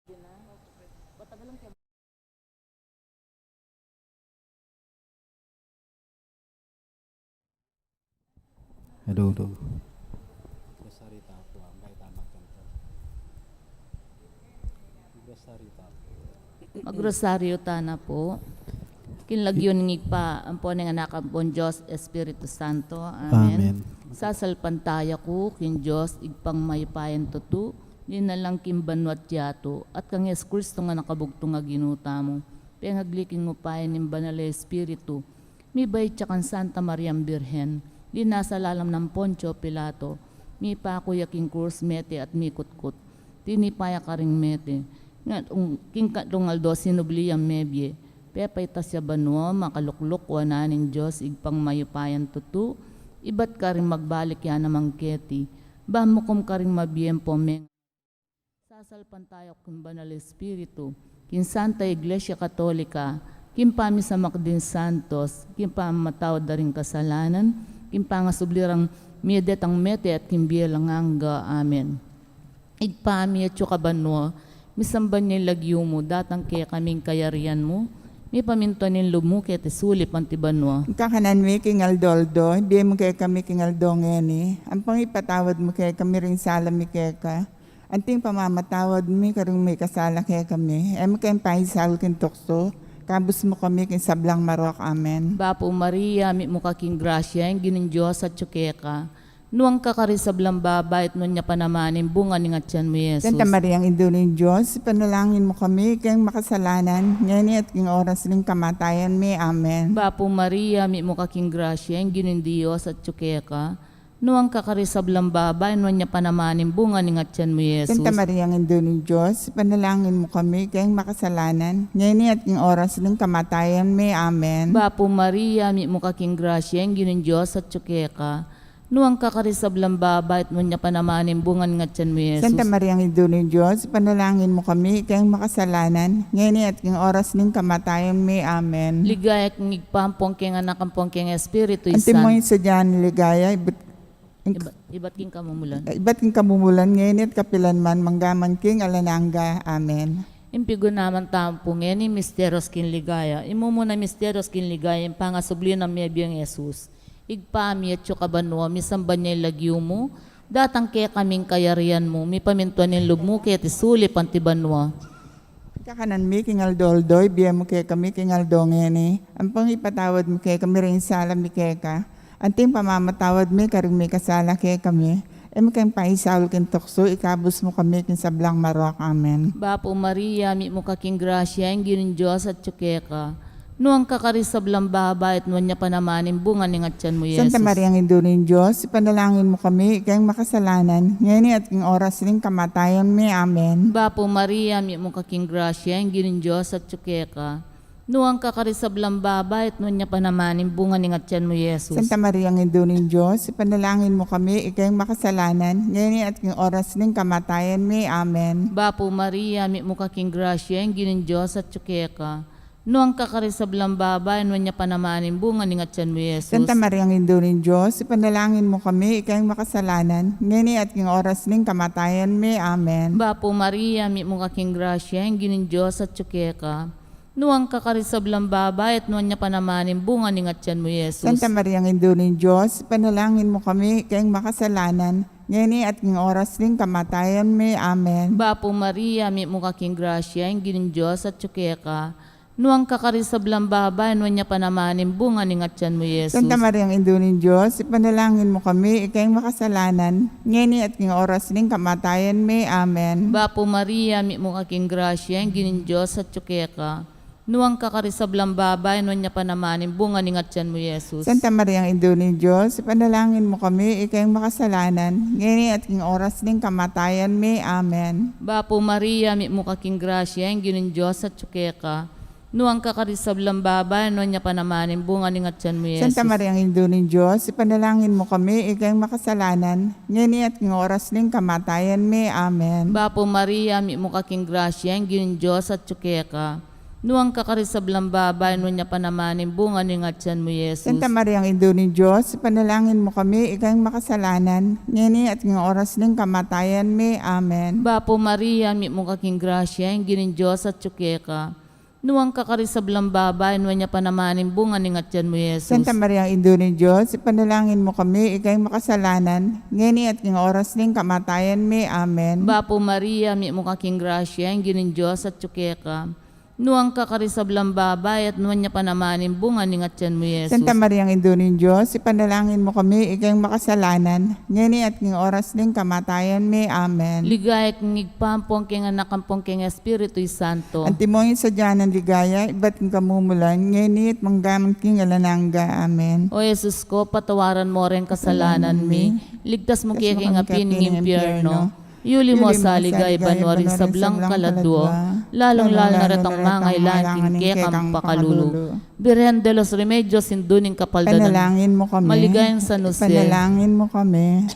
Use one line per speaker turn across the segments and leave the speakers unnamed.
Hello, hello.
Magrosaryo ta na po. Kinlagyon ngig pa ang po ng anak ang pong Diyos, Espiritu Santo. Amen.
Amen.
Sasalpantaya ko, kin Diyos, igpang maypayan tutu, di na lang kimbanwat yato, at kang Yes Kristo nga nakabugtong nga ginuta mo. Pengagliking mo payan ng banal na Espiritu, mi bay tsakan Santa Maria Birhen, di nasa lalam ng Poncio Pilato, mi pakuyaking krus mete at mi kutkut, tinipaya ka ring mete, nga king katungaldo sinubliyang mebye, pepay tasya banwa makalukluk wananing Diyos igpang mayupayan tutu, ibat ka rin magbalik yan namang keti, bamukom ka rin mabiyempo meng. Sasalpan tayo kung banal Espiritu, kin Santa Iglesia Katolika, kin pamisamak din Santos, kin pamatawad da rin kasalanan, kin pangasublirang miedetang mete at kin bielang angga. Amen. Igpami at yukabanwa, misamban niya lagyo mo, datang kaya kaming kayarian mo, may paminto nin lumo kaya tisulip ang tibanwa.
Kakanan mi kingal-doldo, di mo kaya kami kingal-dongeni. Ang pangipatawad mo kaya kami rin sala mi kaya ka. Anting pamamatawad mi karong may kasala kaya kami. Em kayong pahisal kin tukso, kabus mo kami kin sablang marok. Amen.
Bapo Maria, mi mo kaking grasya, yung ginin Diyos at tsukeka. Nuang kakarisablang babait nun niya panamanin, bunga ni nga tiyan mo, Yesus.
Santa Maria, ang Indo ng Diyos, panalangin mo kami kayong makasalanan, ngayon at king oras ng kamatayan mi. Amen.
Bapo Maria, mi mo kaking grasya, yung ginin Diyos at tsukeka. Nuang kakarisablang babait nun niya panamanin, bunga ni nga tiyan mo, Yesus.
Santa Maria, ang Indo ng Diyos, panalangin mo kami kayong makasalanan, ngayon at king oras ng kamatayan mi. Amen.
Bapo Maria, mi mo kaking grasya, yung ginin Diyos at tsukeka. Nuang kakarisablang babait nun niya panamanin, bunga ni nga tiyan mo, Yesus.
Santa Maria, ang Ina ng Diyos, panalangin mo kami kayong makasalanan, ngayon at king oras ng kamatayan mi. Amen.
Ligaya kong igpampong keng anak ang pongkeng Espiritu
Antin mo
Isan.
yung sadyan ligaya,
Iba't king kamumulan.
iba't king kamumulan, ngayon at kapilanman, manggaman king alananga. Amen.
Impigo naman tampong ni misteros kin ligaya. Imumuna misteros kin ligaya, yung pangasubli ng miyabiyang Yesus. Igpami at yukabanwa, misamban niya ilagyo mo, datang kaya kaming kayarian mo, mi pamintuan ng lub mo, kaya tisulip ang tibanwa.
Kakanan mi kingal doldoy, biya mo kaya kami kingal dongeni. Ang pangipatawad mo kaya kami rin sala mi kaya ka. Anting pamamatawad mi karing may kasala kaya kami. Em kayong paisawal kin tukso, ikabos mo kami kin sablang marok. Amen.
Bapo Maria, mi mo kaking grasya, yung ginin Diyos at tsukeka. Nuang kakarisablang babait nun niya panamanin, bunga ni nga tiyan mo, Yesus.
Santa Maria, ang Ina ng Diyos, panalangin mo kami kayong makasalanan, ngayon at king oras ng kamatayan mi. Amen.
Bapo Maria, mi mo kaking grasya, yung ginin Diyos at tsukeka. Nuang kakarisablang babait nun niya panamanin, bunga ni nga tiyan mo, Yesus.
Santa Maria, ang Ina ng Diyos, panalangin mo kami kayong makasalanan, ngayon at king oras ng kamatayan mi. Amen.
Bapo Maria, mi mo kaking grasya, yung ginin Diyos at tsukeka. Nuang kakarisablang babay, nun niya panamanin, bunga ni nga tiyan mo, Yesus.
Santa Maria, ang Ina ng Diyos, panalangin mo kami kayong makasalanan, ngayon at king oras ng kamatayan mi. Amen.
Bapo Maria, mi mo kaking grasya, yung ginin Diyos at tsukeka. Nuang kakarisablang babay, at nun niya panamanin, bunga ni nga tiyan mo, Yesus.
Santa Maria, ang Ina ng Diyos, panalangin mo kami kayong makasalanan, ngayon at king oras ng kamatayan mi. Amen.
Bapo Maria, mi mo kaking grasya, yung ginin Diyos at tsukeka. Nuang kakarisablang babay, nun niya panamanin, bunga ni nga tiyan mo, Yesus.
Santa Maria, ang Ina ng Diyos, panalangin mo kami kayong makasalanan, ngayon at king oras ng kamatayan mi. Amen.
Bapo Maria, mi mo kaking grasya, yung ginin Diyos at tsukeka. Nuang kakarisablang babay, nun niya panamanin, bunga ni nga tiyan mo, Yesus.
Santa Maria, ang Ina ng Diyos, panalangin mo kami kayong makasalanan, ngayon at king oras ng kamatayan mi. Amen.
Bapo Maria, mi mo kaking grasya, yung ginin Diyos at tsukeka. Nuang kakarisablang babay, nun niya panamanin, bunga ni nga tiyan mo, Yesus.
Santa Maria, ang Ina ng Diyos, panalangin mo kami kayong makasalanan, ngayon at king oras ng kamatayan mi. Amen.
Bapo Maria, mi mo kaking grasya, yung ginin Diyos at tsukeka. Nuang kakarisablang babay, nunya panamanin, bunga ni ngatyan mo, Yesus.
Santa Maria, ang Ina ni Diyos, panalangin mo kami, ikang makasalanan, ngini at ng oras ng kamatayan mi. Amen.
Bapo Maria, mi mo kaking grasya, ang ginin Diyos at tsukeka. Nuang kakarisablang babay, nunya panamanin, bunga ni ngatyan mo, Yesus.
Santa Maria, ang Ina ni Diyos, panalangin mo kami, ikang makasalanan, ngini at ng oras ng kamatayan mi. Amen.
Bapo Maria, mi mo kaking grasya, ang ginin Diyos at tsukeka. Nuang kakarisablang babay at nuwan niya panamanin bunga ni ngatyan mo, Yesus.
Santa Maria, ang Ina ni Diyos, ipanalangin mo kami, ikang makasalanan, ngini at ng oras ng kamatayan mi. Amen.
Ligaya kong igpampong keng anak ampong keng Espiritu Santo.
Antimoyin sa dyan ng ligaya, iba't ng kamumulan, ngini at manggamang king alananga. Amen.
O Yesus ko, patawaran mo rin kasalanan mi. Ligtas mo kaya king apin ng impyerno. Yuli mo sa ligay banwari sa blang kaladwo, lalong-lalo na retang mangailan king kekang pakalulu. Birhen de los Remedios induning kapaldanan.
Panalangin mo kami.
Maligayang San Jose.
Panalangin mo kami.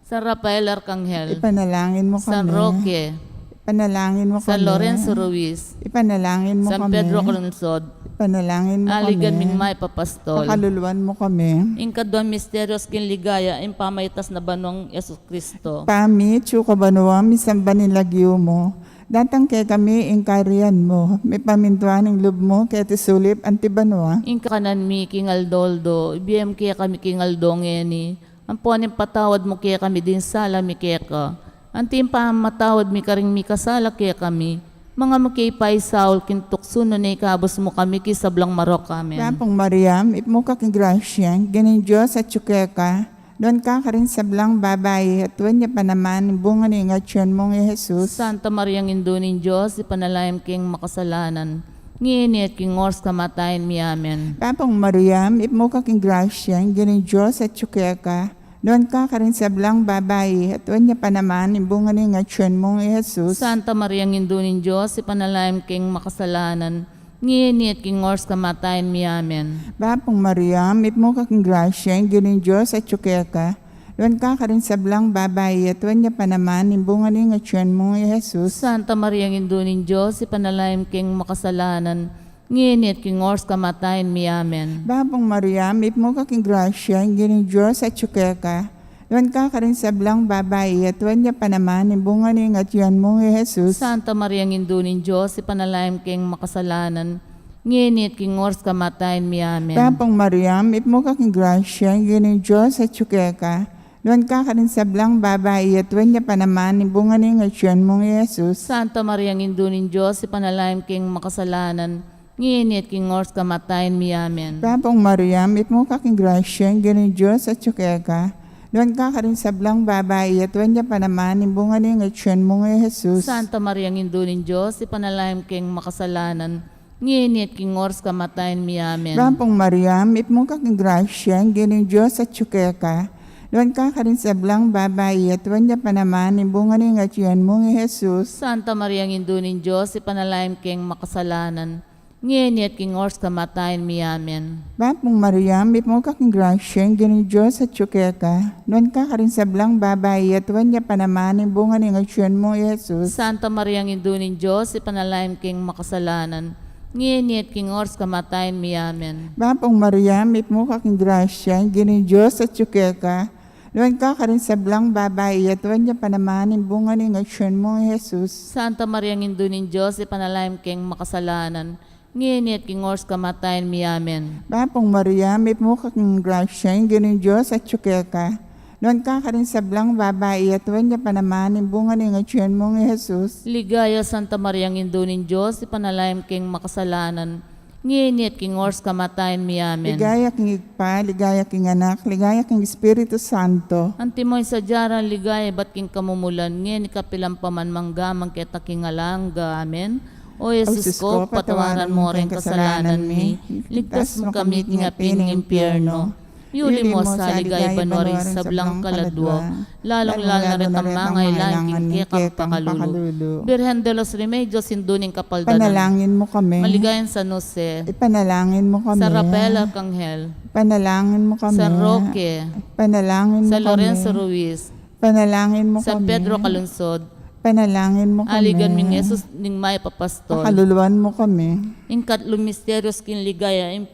San Rafael Arcangel.
Ipanalangin mo kami.
San Roque.
Ipanalangin mo kami.
San Lorenzo Ruiz.
Ipanalangin mo
San
kami.
Pedro Calungsod.
Ipanalangin mo
Aligan
kami.
ming may papastol.
Pakaluluan mo kami.
Inkadwa misterios kin ligaya, impamaitas na banong Yesus Kristo.
Pami, tsuka banuwa, misamba nilagyo mo. Datang kay kami, ingkarian mo. May pamintuan ng loob mo, kaya tisulip, antibanwa.
Inka kanan mi kingaldoldo, ibiyem kaya kami kingaldongeni. Ang puanin patawad mo kaya kami din sala mi kaya ka. Antim pa matawad mi karing mi kasala kaya kami. Mga makipay Saul, kintukso na ikabos mo kami kisablang marok kami.
Kapong Mariam, ipmo ka kong grasya, ganin Diyos at tsukeka, doon ka rin sablang babae, at tuwan niya pa naman, bunga ni ingatyon mong Jesus.
Santa Maria ng Indunin Diyos, ipanalangin king makasalanan. Nginit king ors kamatayin mi. Amen.
Kapong Mariam, ipmo ka kong grasya, ganin Diyos at tsukeka, doon ka rin sablang babae, at tuwan niya pa naman, bunga ni ingatyon mong Jesus.
Santa Maria ng Indunin Diyos, ipanalangin king makasalanan. Nginit king ors kamatayin mi. Amen.
Kapong Mariam, ipmo ka kong grasya, ganin Diyos at tsukeka, doon ka rin sablang babae, at tuwan niya pa naman, bunga ni ingatyon mong Jesus.
Santa Maria ng Indunin Diyos, ipanalangin king makasalanan. Nginit king ors kamatayin mi. Amen.
Babong Mariam, ipmo ka kong grasya, ganin Diyos at tsukeka, doon ka rin sablang babae, at tuwan niya pa naman, bunga ni ingatyon mong Jesus.
Santa Maria ng Indunin Diyos, ipanalangin king makasalanan. Nginit king ors kamatayin mi. Amen.
Babong Mariam, ipmo ka kong grasya, ganin Diyos at tsukeka, doon ka rin sablang babae, at tuwan niya pa naman, bunga ni ingatyon mong Jesus.
Santa Maria ng Indunin Diyos, ipanalangin king makasalanan. Nginit king ors kamatayin mi. Amen.
Babong Mariam, ipmo ka kong grasya, ganin Diyos at tsukeka, doon ka rin sablang babae, at tuwan niya pa naman, bunga ni ingatyon mong Jesus.
Santa Maria ng Indunin Diyos, ipanalangin king makasalanan. Nginit king ors kamatayin mi. Amen.
Babong Mariam, ipmo ka kong grasya, ganin Diyos at tsukeka, doon ka rin sablang babae, at tuwan niya pa naman, bunga ni ingatyon mong Jesus.
Santa Maria ng Indunin Diyos, ipanalangin king makasalanan. Nginit king ors kamatayin mi. Amen.
Babong Mariam, ipmo ka kong grasya, ganin Diyos at tsukeka, doon ka rin sablang babae, at tuwan niya pa naman, bunga ni ingatyon mong Jesus.
Santa Maria ng Indunin Diyos, ipanalangin king makasalanan. Nginit king ors kamatayin mi. Amen.
Babong Mariam, ipmo ka kong grasya, ganin Diyos at tsukeka, doon ka rin sablang babae, at tuwan niya pa naman, bunga ni ingatyon mong Jesus.
Santa Maria ng Indunin Diyos, ipanalangin king makasalanan. Nginit king ors kamatayin mi. Amen.
Babong Mariam, ipmo ka kong grasya, ganin Diyos at tsukeka, doon ka rin sablang babae, at tuwan niya pa naman, bunga ni ingatyon mong Jesus.
Ligaya Santa Maria ng Indunin Diyos, ipanalangin king makasalanan. Nginit king ors kamatayin mi. Amen.
Ligaya king igpa, ligaya king anak, ligaya king Espiritu Santo.
Antimoy sa jaran ligaya bat king kamumulan. Ngin kapilang paman manggamang keta king alangga. Amen. O Jesus ko, patawaran mo rin kasalanan mi. Ligtas mo kami king apin ng impyerno. Yuli mo sa ligay banwari sa blang kaladwa, lalong-lalo na rin ang mga ilangin kaya kang pakalulu. Birhen de los Remedios induning kapaldanan.
Panalangin mo kami.
Maligayan San Jose.
Ipanalangin mo kami.
San Rafael Arcangel.
Panalangin mo kami.
San Roque.
Panalangin mo
San
kami.
Lorenzo Ruiz.
Panalangin mo
San
kami.
Pedro Calungsod.
Panalangin mo kami.
Aligan ming Jesus ning may papastol.
Pakaluluan mo kami.
Ing katlong misteryos kin ligaya, ing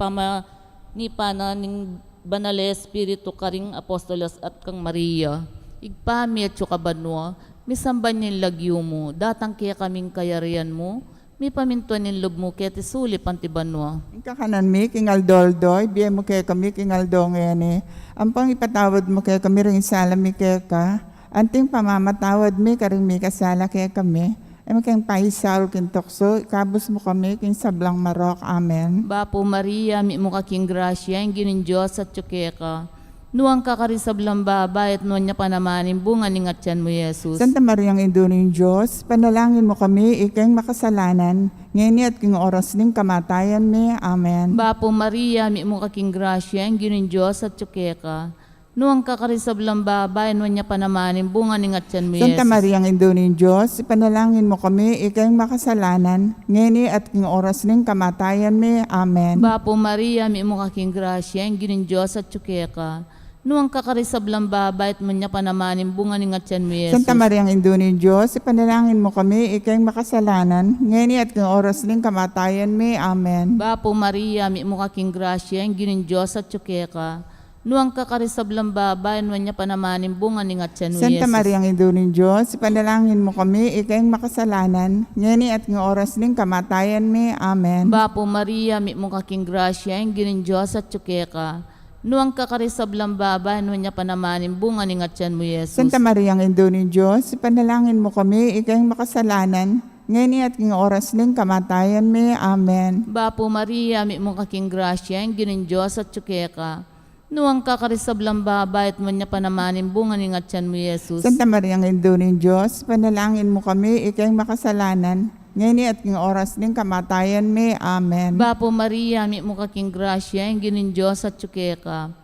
ni pana ning banal espiritu karing apostolos at kang Maria. Igpami at kabanwa, misamban nin lagyo mo, datang kaya kaming kayarian mo, mi pamintuan nin loob mo kaya tisuli pantibanwa.
Kakanan mi, kingal doldoy, biyem mo kaya kami, kingal dongeni. Ang pang ipatawad mo kaya kami rin sala mi kaya ka. Anting pamamatawad mi, karing mi kasala kaya kami. Ay kayang pahisaul kintokso, ikabos mo kami, king sablang marok. Amen.
Bapo Maria, mi mo kaking grasya, ing ginin Diyos at tsukeka. Nuang kakarisablang babayat nuan niya panamanin bunga ning atyan mo, Jesus.
Santa Mariang Indo ng Diyos, panalangin mo kami, ikayang makasalanan, ngayon at king oras ning kamatayan mi. Amen.
Bapo Maria, mi mo kaking grasya, ing ginin Diyos at tsukeka. Nuang kakarisablang babayat nuan niya panamanin bunga ning atyan mo,
Santa
Jesus.
Mariang Indo ng Diyos, panalangin mo kami, ikayang makasalanan, ngayon at king oras ning kamatayan mi. Amen.
Bapo Maria, mi mo kaking grasya, ing ginin Diyos at tsukeka. Nuang kakarisablang babayat mo niya panamanin bunga ning atyan mo, Jesus.
Santa Mariang Indo ng Diyos, ipanalangin mo kami, ikayang makasalanan, ngayon at king oras ning kamatayan mi. Amen.
Bapo Maria, mi mo kaking grasya, ing ginin Diyos at tsukeka. Nuang kakarisablang babayat mo niya panamanin bunga ning atyan mo,
Santa
Jesus.
Mariang Indo ng Diyos, ipanalangin mo kami, ikayang makasalanan, ngayon at king oras ning kamatayan mi. Amen.
Bapo Maria, mi mo kaking grasya, ing ginin Diyos at tsukeka. Nuang kakarisablang babayat mo niya panamanin bunga ning atyan mo, Jesus.
Santa Mariang Indo ng Diyos, ipanalangin mo kami, ikayang makasalanan, ngayon at king oras ning kamatayan mi. Amen.
Bapo Maria, mi mo kaking grasya, ing ginin Diyos at tsukeka. Nuang kakarisablang babayat mo niya panamanin bunga ning atyan mo, Jesus.
Santa Mariang Indo ng Diyos, panalangin mo kami, ikayang makasalanan, ngayon at king oras ning kamatayan mi. Amen.
Bapo Maria, mi mo kaking grasya, ing ginin Diyos at tsukeka.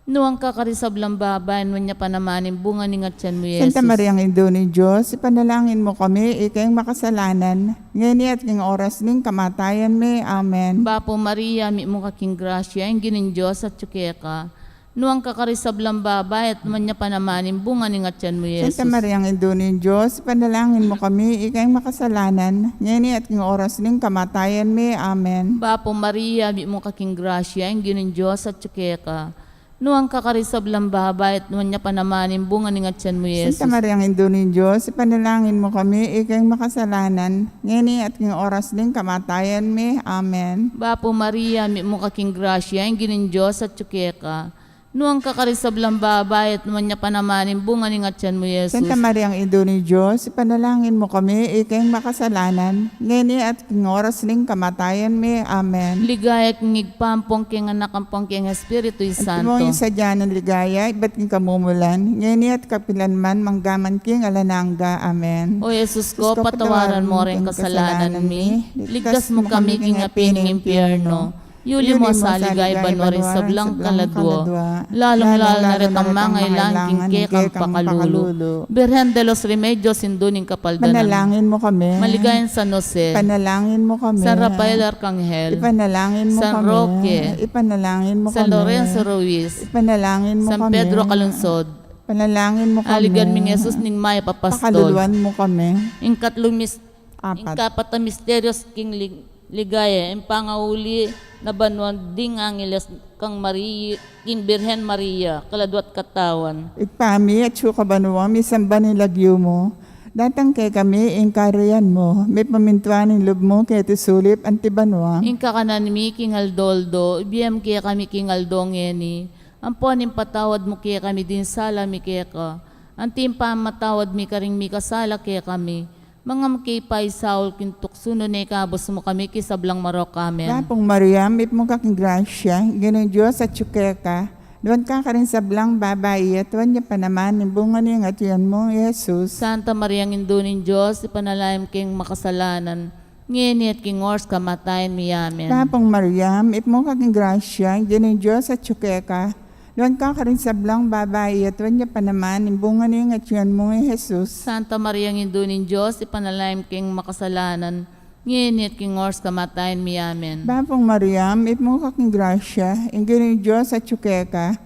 Nuang kakarisablang babayat mo niya panamanin bunga ning atyan mo, Jesus.
Santa Mariang Indo ng Diyos, ipanalangin mo kami, ikayang makasalanan, ngayon at king oras ning kamatayan mi. Amen.
Bapo Maria, mi mo kaking grasya, ing ginin Diyos at tsukeka. Nuang kakarisablang babayat mo niya panamanin bunga ning atyan mo, Jesus.
Santa Mariang Indo ng Diyos, ipanalangin mo kami, ikayang makasalanan, ngayon at king oras ning kamatayan mi. Amen.
Bapo Maria, mi mo kaking grasya, ing ginin Diyos at tsukeka. Nuang kakarisablang babayat mo niya panamanin bunga ning atyan mo, Jesus.
Santa Mariang Indo ng Diyos, ipanalangin mo kami, ikayang makasalanan, ngayon at king oras ning kamatayan mi. Amen.
Bapo Maria, mi mo kaking grasya, ing ginin Diyos at tsukeka. Nuang kakarisablang babayat mo niya panamanin bunga ning atyan mo, Jesus.
Santa Mariang Indo ng Diyos, ipanalangin mo kami, ikayang makasalanan, ngayon at king oras ning kamatayan mi. Amen.
Ligaya king igpampong king anak ampong king Espiritu
At
Santo.
mo yung sadya ng ligaya, iba't king kamumulan, ngayon at kapilanman, manggaman king alanangga. Amen.
O Jesus ko, patawaran mo rin kasalanan mi. Ligtas mo kami king apining impyerno. Yuli mo sa ligay banwarin sa blang kaladwa. Lalong-lalo na rin ang mga ilangking kekang pakalulu. Birhen de los Remedios induning kapaldanan.
Panalangin mo kami.
Maligayan San Jose.
Panalangin mo kami.
San Rafael Arcangel.
Ipanalangin mo
San
kami.
Roque.
Ipanalangin mo
San
kami.
Lorenzo Ruiz.
Ipanalangin mo
San
kami.
Pedro Calunsod.
Panalangin mo kami.
Aligan ming Jesus ning may papastol.
Pakaluluan mo kami.
Ing
Apat.
kapat na misterios king ligaya. Ing pangauli na banwan ding angeles kang Maria, king Birhen Maria, kaladwat katawan.
Ikpami at sukabanwa, misamba nilagyo mo. Datang kay kami, ingkariyan mo. May pamintuan ng loob mo, kaya tisulip, antibanwa.
Ing kakanan mi king Aldoldo, ibiyam kaya kami king Aldongeni. Ampuanin patawad mo kaya kami din sala mi kaya ka. Antim pa matawad mi karing mi kasala kaya kami. Mga makipay Saul kintuksuno na ikabos mo kami kisablang marok. Amen.
Lapong Mariam, ip mo kaking grasya, gano'n Diyos at tsukeka. Doon ka rin sa blang babae at tuwan niya pa naman, bunga niya at yan mo, Jesus.
Santa Maria Indunin Diyos, ipanalangin king makasalanan. Ngayon at king ors kamatayan mi. Amen.
Lapong Mariam, ip mo kaking grasya, gano'n Diyos at tsukeka. Doon ka rin sa blang babae at tuwan niya pa naman, bunga niya at yan mo, Jesus.
Santa Maria Indunin Diyos, ipanalangin king makasalanan. Ngayon at king ors kamatayan mi. Amen.
Lapong Mariam, ip mo kaking grasya, gano'n Diyos at tsukeka.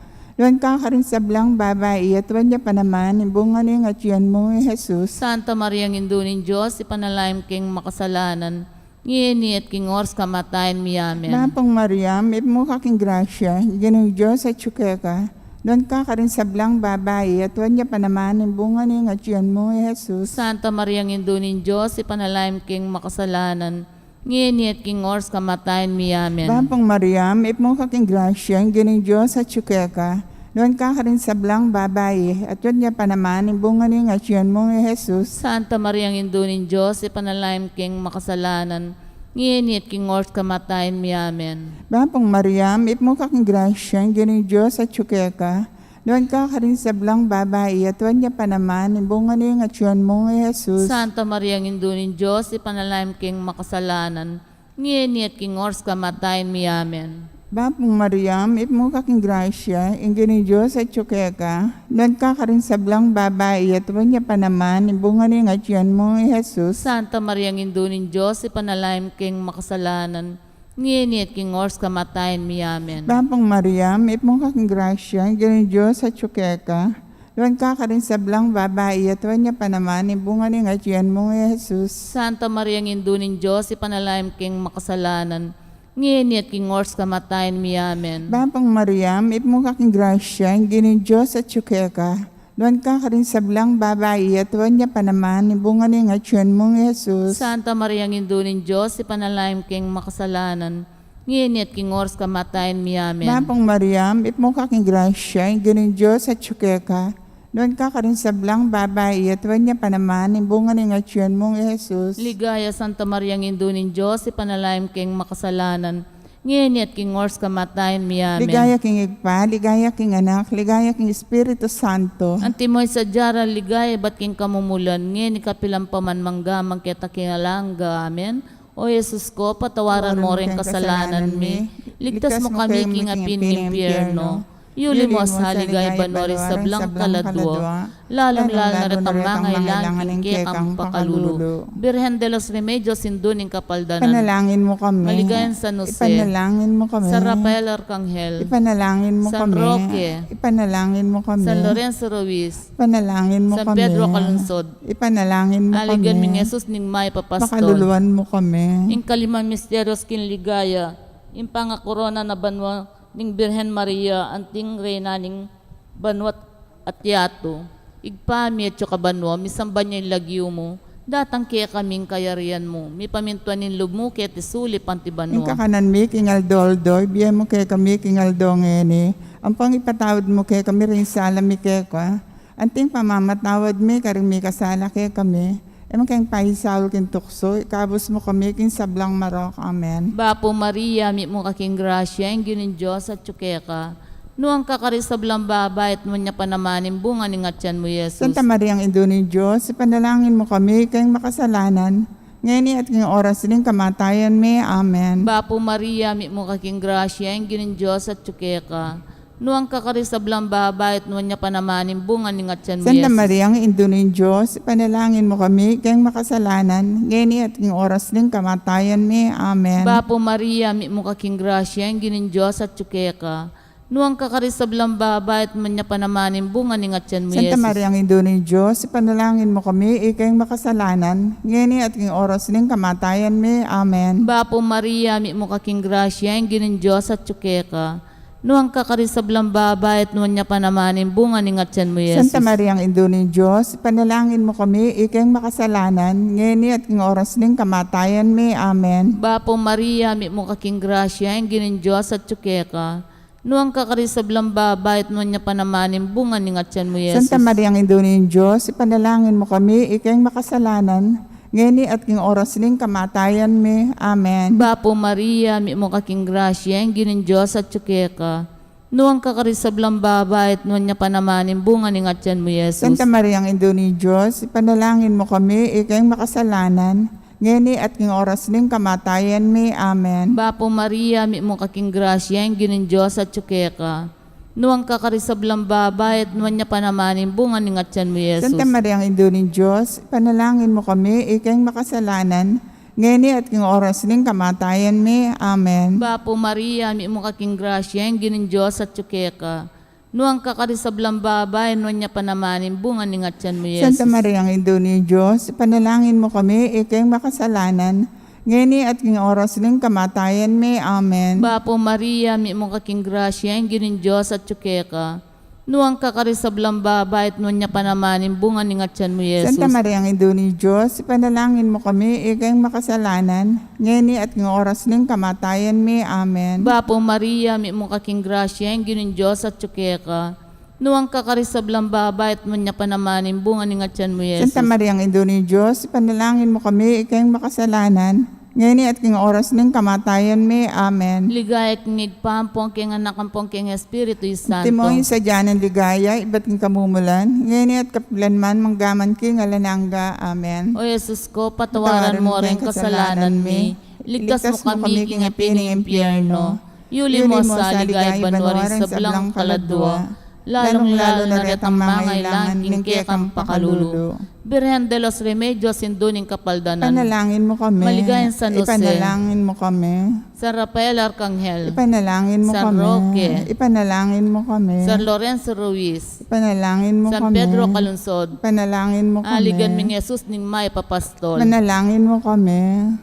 Doon ka rin sa blang babae at wanya pa naman, bunga ni nga tiyan mo, Jesus.
Santa Maria, Indunin Diyos, ipanalangin king makasalanan, ngini at king oras kamatayan mi. Amen.
Bapong Mariam, ipmo ka king grasya, ginong Diyos at tsukeka. Doon ka rin sa blang babae at wanya pa naman, bunga ni nga tiyan mo, Jesus.
Santa Maria, Indunin Diyos, ipanalangin king makasalanan, ngini at king oras kamatayan mi. Amen.
Bapong Mariam, ipmo ka king grasya, ginong Diyos at tsukeka. Doon ka rin sa blang babae at wanya pa naman, bunga ni nga tiyan mo, Jesus.
Santa Maria, Indunin Diyos, ipanalangin king makasalanan, ngini at king oras kamatayan mi. Amen.
Bapong Mariam, ipmo ka king grasya, ginong Diyos at tsukeka. Doon ka rin sa blang babae at wanya pa naman, bunga ni nga tiyan mo, Jesus.
Santa Maria, Indunin Diyos, ipanalangin king makasalanan, ngini at king oras kamatayan mi. Amen.
Bapong Mariam, ipmo ka king grasya, ingin ni Diyos at tsukeka. Doon ka rin sa blang babae at wanya pa naman, bunga ni nga tiyan mo, Jesus.
Santa Maria, Indunin Diyos, ipanalangin king makasalanan, ngini at king oras kamatayan mi. Amen.
Bapong Mariam, ipmo ka king grasya, ingin ni Diyos at tsukeka. Doon ka rin sa blang babae at wanya pa naman, bunga ni nga tiyan mo, Jesus.
Santa Maria, Indunin Diyos, ipanalangin king makasalanan, ngini at king oras kamatayan mi. Amen.
Bapong Mariam, ipmo ka king grasya, ingin ni Diyos at tsukeka. Doon ka rin sa blang babae at wanya pa naman, bunga ni nga tiyan mo, Jesus.
Santa Maria, Indunin Diyos, ipanalangin king makasalanan, ngini at king oras kamatayan mi. Amen.
Bapong Mariam, ipmo ka king grasya, ingin ni Diyos at tsukeka. Doon ka rin sa blang babae at wanya pa naman, bunga ni nga tiyan mo, Jesus.
Ligaya, Santa Maria, Indunin Diyos, ipanalangin king makasalanan, ngini at king oras kamatayan mi. Amen.
Ligaya king igpa, ligaya king anak, ligaya king Espiritu Santo.
Antimoy sa jara, ligaya, ba't king kamumulan, ngini kapilang paman manggamang kita kinalangga. Amen. O Jesus ko, patawaran mo rin kasalanan mi. Ligtas mo kami king apin ng impyerno. Yuli mo sa haligay banwari sa blang kaladwa, lalong-lalo na rin ang mga ilangan ng kekang pakalulu. Birhen de los Remedios, sinduning kapaldanan.
Ipanalangin mo kami.
Maligayan San Jose.
Ipanalangin mo kami.
Sa Rafael Arcangel.
Ipanalangin mo
San
kami.
Roque.
Ipanalangin mo kami.
San Lorenzo Ruiz.
Ipanalangin mo
San
kami.
Pedro Calunsod.
Ipanalangin mo
Aligan
kami.
min Jesus ning may papastol.
Pakaluluan mo kami.
Ing kalimang misteryos kinligaya, ing pangakorona na banwa ning Birhen Maria, anting reyna ning banwat at yato, igpami at kabanwa, misamba niya yung lagyo mo, datang kaya kaming kayarian mo, mi pamintuan nin lub mo, kaya tisuli panti
Ing
banwa.
kakanan mi, kingal doldoy, biya mo kay kami, kingal dongeni. Ang pangipatawad mo kay kami rin sala mi kay kwa. Anting pamamatawad mi, karing mi kasala kay kami. Eman kayong pahisaw kin tukso, ikabos mo kami kin sablang marok. Amen.
Bapo Maria, mi mo kaking grasya, ang ginin Diyos at tsukeka, nuang kakarisablang babayat mo niya panamanin bunga ni ngatyan mo, Jesus.
Santa Maria, ang Indo ni Diyos, ipanalangin mo kami kayong makasalanan, ngayon at king oras din kamatayan mi. Amen.
Bapo Maria, mi mo kaking grasya, ang ginin Diyos at tsukeka, nuang kakarisablang babayat mo niya panamanin bunga ni ngatyan mo,
Santa
Jesus.
Maria, ang Indo ni Diyos, ipanalangin mo kami kayong makasalanan, ngayon at king oras din kamatayan mi. Amen.
Bapo Maria, mi mo kaking grasya, ang ginin Diyos at tsukeka, nuang kakarisablang babayat mo niya panamanin bunga ni ngatyan mo,
Santa
Jesus.
Maria, ang Indo ni Diyos, ipanalangin mo kami kayong makasalanan, ngayon at king oras din kamatayan mi. Amen.
Bapo Maria, mi mo kaking grasya, ang ginin Diyos at tsukeka, nuang kakarisablang babayat mo niya panamanin bunga ni ngatyan mo, Jesus.
Santa Maria, ang Indo ni Diyos, ipanalangin mo kami kayong makasalanan, ngayon at king oras din kamatayan mi. Amen.
Bapo Maria, mi mo kaking grasya, ang ginin Diyos at tsukeka, nuang kakarisablang babayat mo niya panamanin bunga ni ngatyan mo, Jesus.
Santa Maria, ang Indo ni Diyos, ipanalangin mo kami kayong makasalanan, ngayon at king oras din kamatayan mi. Amen.
Bapo Maria, mi mo kaking grasya, ang ginin Diyos at tsukeka, nuang kakarisablang babayat mo niya panamanin bunga ni ngatyan mo, Jesus.
Santa Maria, ang Indo ni Diyos, ipanalangin mo kami kayong makasalanan, ngayon at king oras din kamatayan mi. Amen.
Bapo Maria, mi mo kaking grasya, ang ginin Diyos at tsukeka, nuang kakarisablang babayat mo niya panamanin bunga ni ngatyan mo, Jesus.
Santa Maria, ang Indo ni Diyos, ipanalangin mo kami kayong makasalanan, ngayon at king oras din kamatayan mi. Amen.
Bapo Maria, mi mo kaking grasya, ang ginin Diyos at tsukeka, Nuang kakarisablang babay, nuan niya panamanin, bunga ni ngatyan mo, Yesus.
Santa Maria, ang Ina ni Diyos, panalangin mo kami, ikay makasalanan, ngayon at ng oras ng kamatayan may. Amen.
Bapo Maria, mi mong kaking grasya, ang ginin Diyos at tsukeka. Nuang kakarisablang babay, at nuan niya panamanin, bunga ni ngatyan mo, Yesus.
Santa Maria, ang Ina ni Diyos, panalangin mo kami, ikay makasalanan, ngayon at ng oras ng kamatayan may. Amen.
Bapo Maria, mi mong kaking grasya, ang ginin Diyos at tsukeka. Nuang kakarisablang babay, at nuan niya panamanin, bunga ni ngatyan mo, Yesus.
Santa Maria, ang Ina ni Diyos, panalangin mo kami, ikay makasalanan, ngayon at ng oras ng kamatayan may. Amen.
Ligaya kingig pampong king anak ang pong king Espiritu Santo.
Timoy sa dyan ng ligaya, iba't ng kamumulan, ngayon at kapilanman, manggaman king alananga. Amen.
O Jesus ko, patawaran mo rin kasalanan mi. Ligtas mo kami king apining impyerno. Yuli mo sa ligay banwari sa blang kaladwa. Lalong-lalo na ret ang mga ilangan king kekang pakalulu. Birhen de los Remedios induning kapaldanan.
Ipanalangin mo kami.
Maligayan San Jose.
Ipanalangin mo kami.
San Rafael Arcangel.
Ipanalangin mo
San
kami.
Roque.
Ipanalangin mo kami.
San Lorenzo Ruiz.
Ipanalangin mo
San
kami.
Pedro Calunsod.
Ipanalangin mo kami.
Aligan ming Jesus ning may papastol.
Ipanalangin mo kami.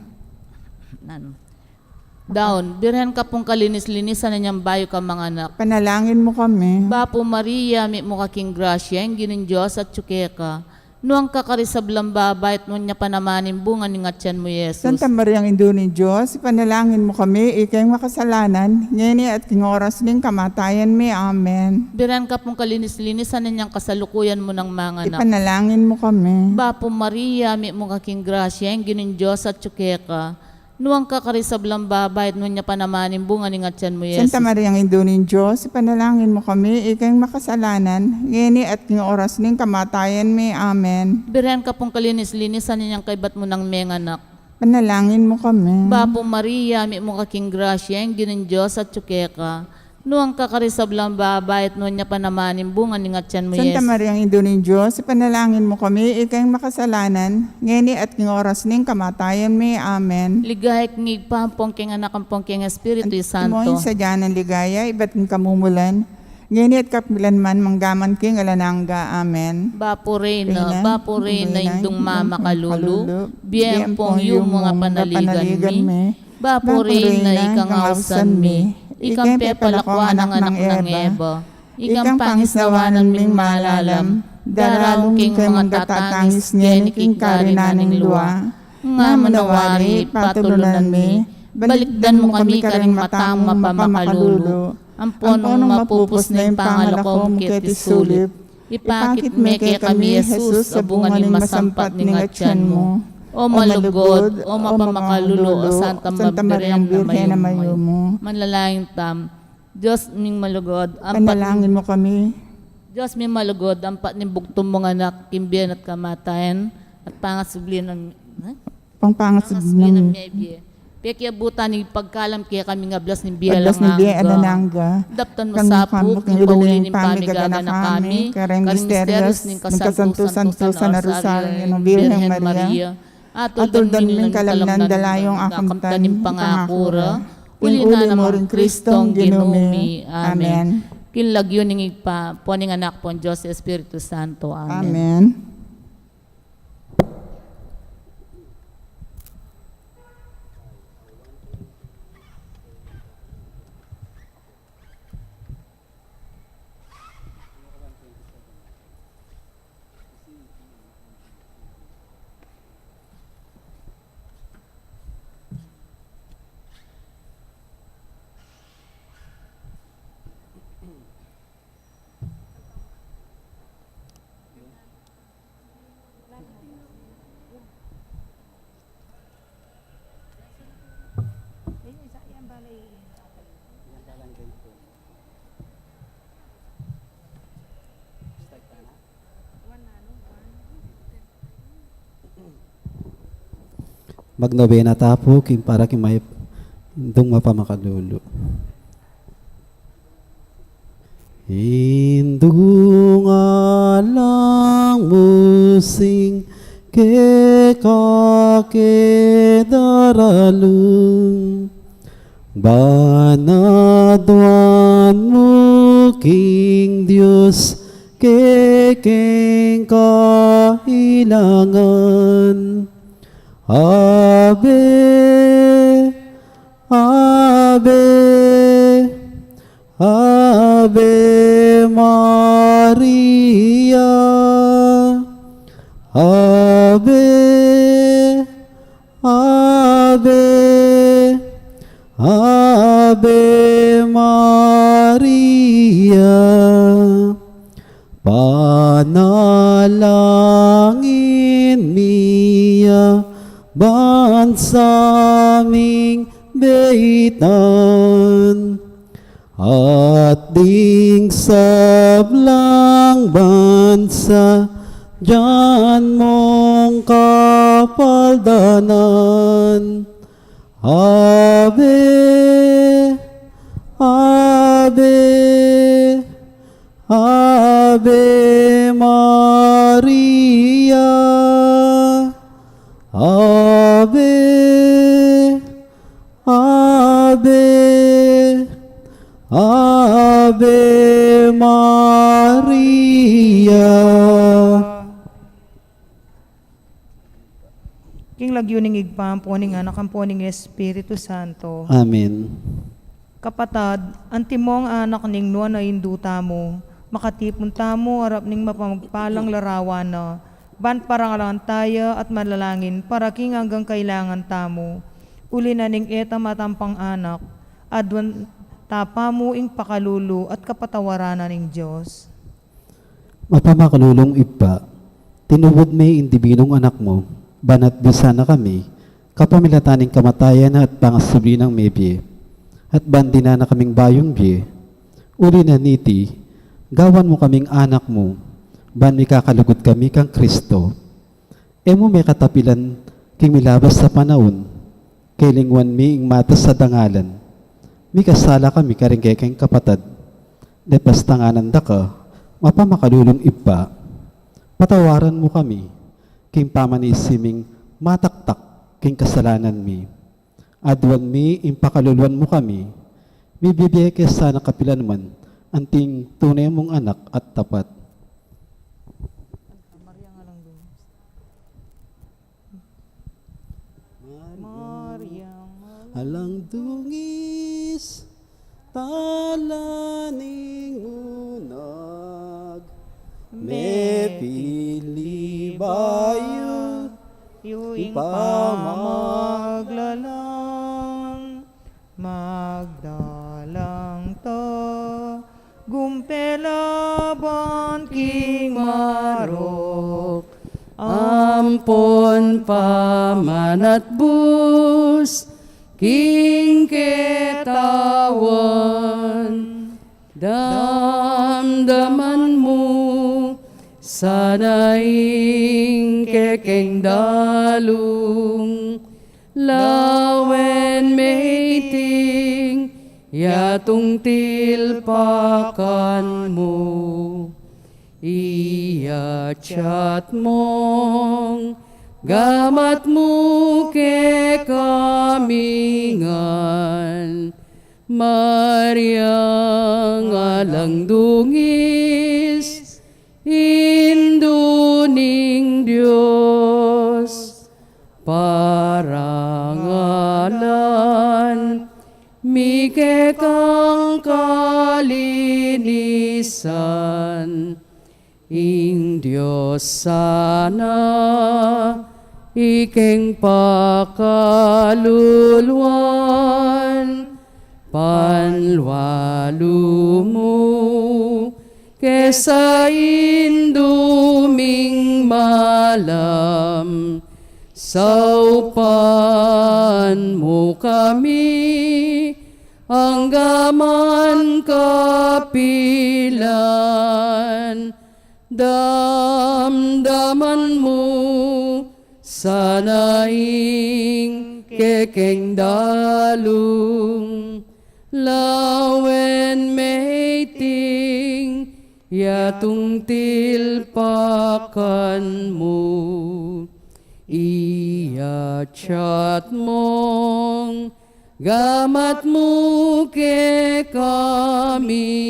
Down, birhen ka pong kalinis-linisan na niyang bayo ka mga anak.
Panalangin mo kami.
Bapo Maria, mi mo kaking grasya, ang ginin Diyos at tsukeka. Nuang kakarisablang babay, at nuang niya panamanin, bunga ni ngatyan mo, Yesus.
Santa Maria, ang Ina ni Diyos, panalangin mo kami, ikay makasalanan, ngayon at king oras ng kamatayan may. Amen.
Birhen ka pong kalinis-linisan na niyang kasalukuyan mo ng mga anak.
Ipanalangin mo kami.
Bapo Maria, mi mo kaking grasya, ang ginin Diyos at tsukeka. Nuang kakarisablang babay, at nuang niya panamanin, bunga ni ngatyan mo, Yesus.
Santa Maria, ang Ina ni Diyos, panalangin mo kami, ikay makasalanan, ngayon at king oras ng kamatayan may. Amen.
Birhen ka pong kalinis-linisan na niyang kaibat mo ng mga anak.
Panalangin mo kami.
Bapo Maria, mi mo kaking grasya, ang ginin Diyos at tsukeka. Nuang kakarisablang babay, at nuang niya panamanin, bunga ni ngatyan mo,
Santa
Yesus.
Maria, ang Ina ni Diyos, panalangin mo kami, ikay makasalanan, ngayon at king oras ng kamatayan may. Amen.
Ligay kingig pampong king anak ang pong king Espiritu Santo.
Timoy sa dyan ng ligaya, iba't ng kamumulan, ngayon at kapilanman, manggaman king alananga. Amen.
Bapo Reyna,
Reyna,
Bapo Reyna,
Reyna,
indong mama kalulu,
kalulu,
biyem pong yung mga panaligan mi. Bapo
Bapo
Reyna,
Reyna,
ikangausan mi. Ikang pepalakwa ng anak ng Eva. Ikang pangisnawanan ming malalam. Darawong king mga tatangis ngayon king karinaning luwa. Nga manawari, patulunan mi. Balikdan mo kami karing matang mapamakalulu. Ang ponong mapupos na yung pangalakom kiti sulip. Ipakit me kay kami, Jesus, sa bunga ni masampat ni ngatyan mo. O malugod, o mapamakalulo, o Santa Mabirhen na mayo mo. Manlalangin tam, Diyos ming malugod,
Panalangin mo kami.
Diyos ming malugod, ang pat ni bugtong mga anak, kimbiyan at kamatayan, at pangasubli ng
Pangpangasubli ng
mebye. Pekya buta ni pagkalam kaya kami nga blas ni biya
Pagdas ni
lang
Bia Alananga.
Daptan mo sapuk, ng paulin ng pamigaga na kami,
karang misterios, ng kasantusan-tusan na rosaryo ng
Birhen
Birhen Maria. Atuldan min kalamnan dalayong akamtan ng pangakura.
Uli na
mo
namang
rin Kristong
ginumi.
ginumi.
Amen.
Amen.
Kinlagyo ning igpa, poning anak pon Diyos Espiritu Santo. Amen.
Amen.
Magnobena tapo king para king may indong mapamakalulo. Indung alang musing ke daralung Banadwan mo king Diyos, kekeng kahilangan. Ave, Ave, Ave Maria. Ave, Ave, Ave Maria. Panalangin niya bansaming beitan, at ding sablang bansa diyan mong kapaldanan. Ave, Ave, Ave Maria. Ave, Ave, Ave Maria.
King lagyuning igpam po ning anak ang po ning Espiritu Santo.
Amen.
Kapatad, antimong anak ning nuan na induta mo, makatipon tamo arap ning mapamagpalang larawan na, ban parangalan tayo at malalangin para king hanggang kailangan tamo. Uli na ning eta matampang anak, adwan tapa mo ing pakalulu at kapatawaran ning Diyos.
Mapamakalulong iba, tinuod may indibinong anak mo, banat bisa na kami, kapamilataning kamatayan at pangasubli ng mebye, at bandina na kaming bayong bye. Uli na niti, gawan mo kaming anak mo, ban mi kakalugod kami kang Kristo. Emo may katapilan king milabas sa panahon, kailingwan mi ing matas sa dangalan. Mi kasala kami karinggekeng kapatad, depastanganan da ka, mapamakalulong iba, patawaran mo kami, king pamanisiming mataktak king kasalanan mi. Adwan mi impakaluluan mo kami, mi bibiyeke sana kapilan man, anting tunay mong anak at tapat. Alang dungis, talaning unag, me pili bayot,
Yuing
ipamaglalang,
magdalang to, gumpelaban king marok,
ampon pamanat bus, king ketawan, damdaman mo, sanaing kekeng dalung, lawen meiting, yatung tilpakan mo, iya chat mong, gamat mo ke kamingan, Maria ngalang dungis, induning Diyos, parangalan, mike kang kalinisan, ing Diyos sana, ikeng pakaluluan, panlualo mo, kesa induming malam, saupan mo kami, anggaman kapilan, damdaman mo, sanaing kekeng dalung, lawen meiting, yatung tilpakan mo, iya chat mong, gamat mo ke kamingan.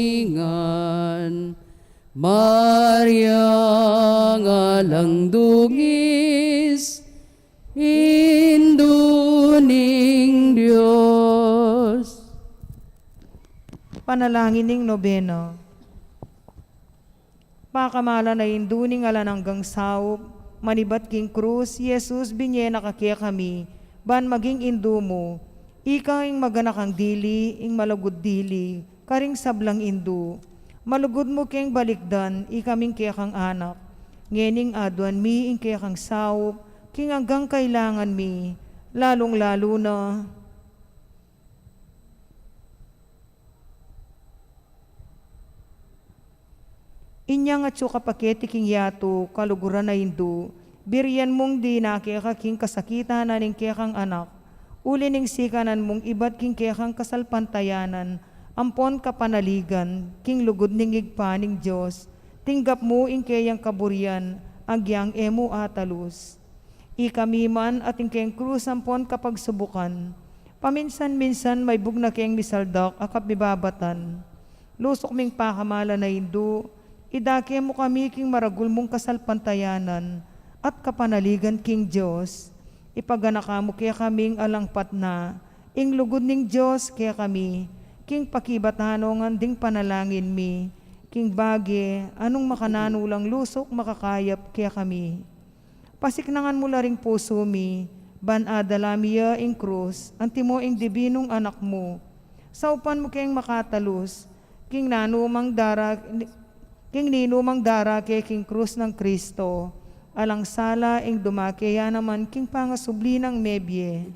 Maria ngalang dugis, induning Diyos.
Panalangin ning nobeno. Pakamala na induning alan hanggang saup, manibat king krus, Jesus binyena kakya kami, ban maging indu mo, ikaw ing maganakang dili, ing malugod dili, karing sablang indu, malugod mo keng balikdan, ikaming kaya kang anak, ngening aduan mi, ing kaya kang saup, king hanggang kailangan mi, lalong-lalo na, inyang at suka paketi king yato, kaluguran na hindu, biryan mong di na kaya king kasakitan na ning kaya kang anak, uli ning sikanan mong ibat king kaya kang kasalpantayanan, ampon kapanaligan, king lugod ning igpa ning Diyos, tinggap mo ing kayang kaburian, agyang emo atalus. Ikamiman at ing kayang krus ampon kapagsubukan, paminsan-minsan may bugna kayang misaldak akap bibabatan, lusok ming pakamala na hindu, idake mo kami king maragul mong kasalpantayanan at kapanaligan king Diyos. Ipaganaka mo kaya kaming alangpat na, ing lugod ning Diyos kaya kami, king pakibatanongan ding panalangin mi, king bagi, anong makananulang lusok makakayap kaya kami. Pasiknangan mo la ring puso mi, ban adalamiya ing krus, antimo ing dibinong anak mo. Saupan mo kayang makatalus, king nanumang dara, king ninumang dara kay king krus ng Kristo, alang sala ing dumakeya naman king pangasubli ng mebye.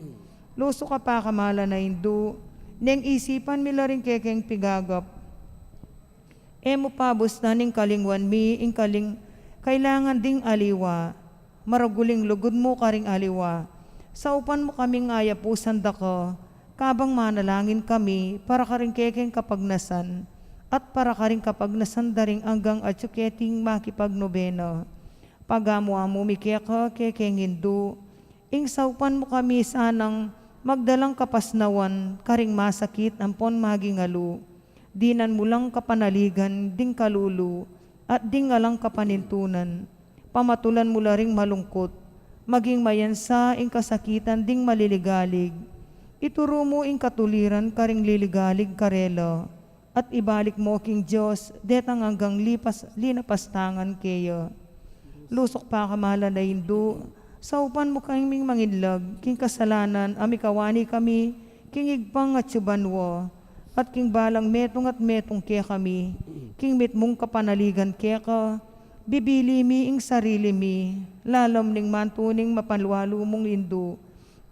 Luso ka pa kamala na hindu, neng isipan mila rin kay king pigagap. Emo pabos na ning kalingwan mi, ing kailangan ding aliwa, maraguling lugod mo karing aliwa. Saupan mo kaming ayapusan dako, kabang manalangin kami, para karing kekeng kapagnasan, at para karing kapagnasan daring anggang atsuketing makipagnobeno. Pagamu-amu mikeka kekeng hindu, ing saupan mo kami sanang magdalang kapasnawan, karing masakit ampon magingalu, dinan mo lang kapanaligan, ding kalulu, at ding alang kapanintunan, pamatulan mo la ring malungkot, maging mayansa ing kasakitan ding maliligalig, ituro mo ing katuliran karing liligalig karelo, at ibalik mo king Diyos, detang hanggang linapastangan kayo. Lusok pa kamala na hindu, saupan mo kaming manginlag, king kasalanan, amikawani kami, king igpang at subanwo, at king balang metong at metong kaya kami, king mitmong kapanaligan kaya ka, bibili mi ing sarili mi, lalam ning mantuning mapanlualo mong hindu,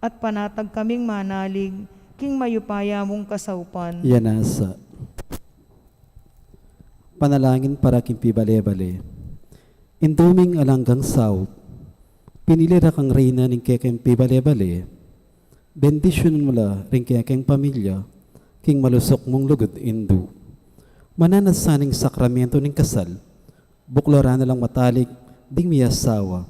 at panatag kaming manalig, king mayupaya mong kasaupan.
Yanasa. Panalangin para king pibale-bale. Induming alanggang saup, pinilira kang reyna ning kekeng pibale-bale, bendisyon mo la ring kekeng pamilya, king malusok mong lugod indu. Mananasaning sakramento ning kasal, buklora na lang matalik, ding miyasawa.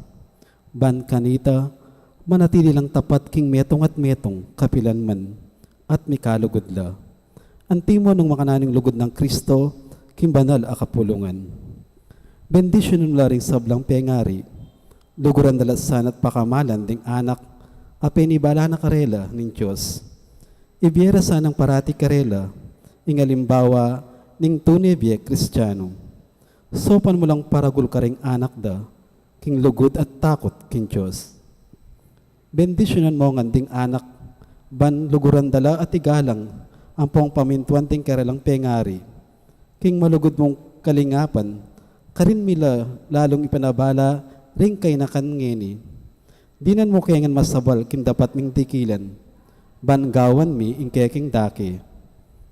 Ban kanita, manatili lang tapat king metong at metong, kapilan man, at mikalugod la. Antimo nung makananing lugod ng Kristo, king banal a kapulungan. Bendisyon mo la ring sablang pengari, luguran dalasan at pakamalan ding anak, apenibala na karela ning Diyos. Ibiyera sanang parati karela, ing alimbawa ning tunebye Kristiyano. Sopan mo lang paragul ka ring anak da, king lugod at takot king Diyos. Bendisyonan mo ang ding anak, ban luguran dala at igalang, ang pong pamintuan ting karelang pengari, king malugod mong kalingapan, karin mila lalong ipanabala, ring kay nakan ngeni. Dinan mo kayangan masabal, king dapat ming tikilan, ban gawan mi ing keking dake.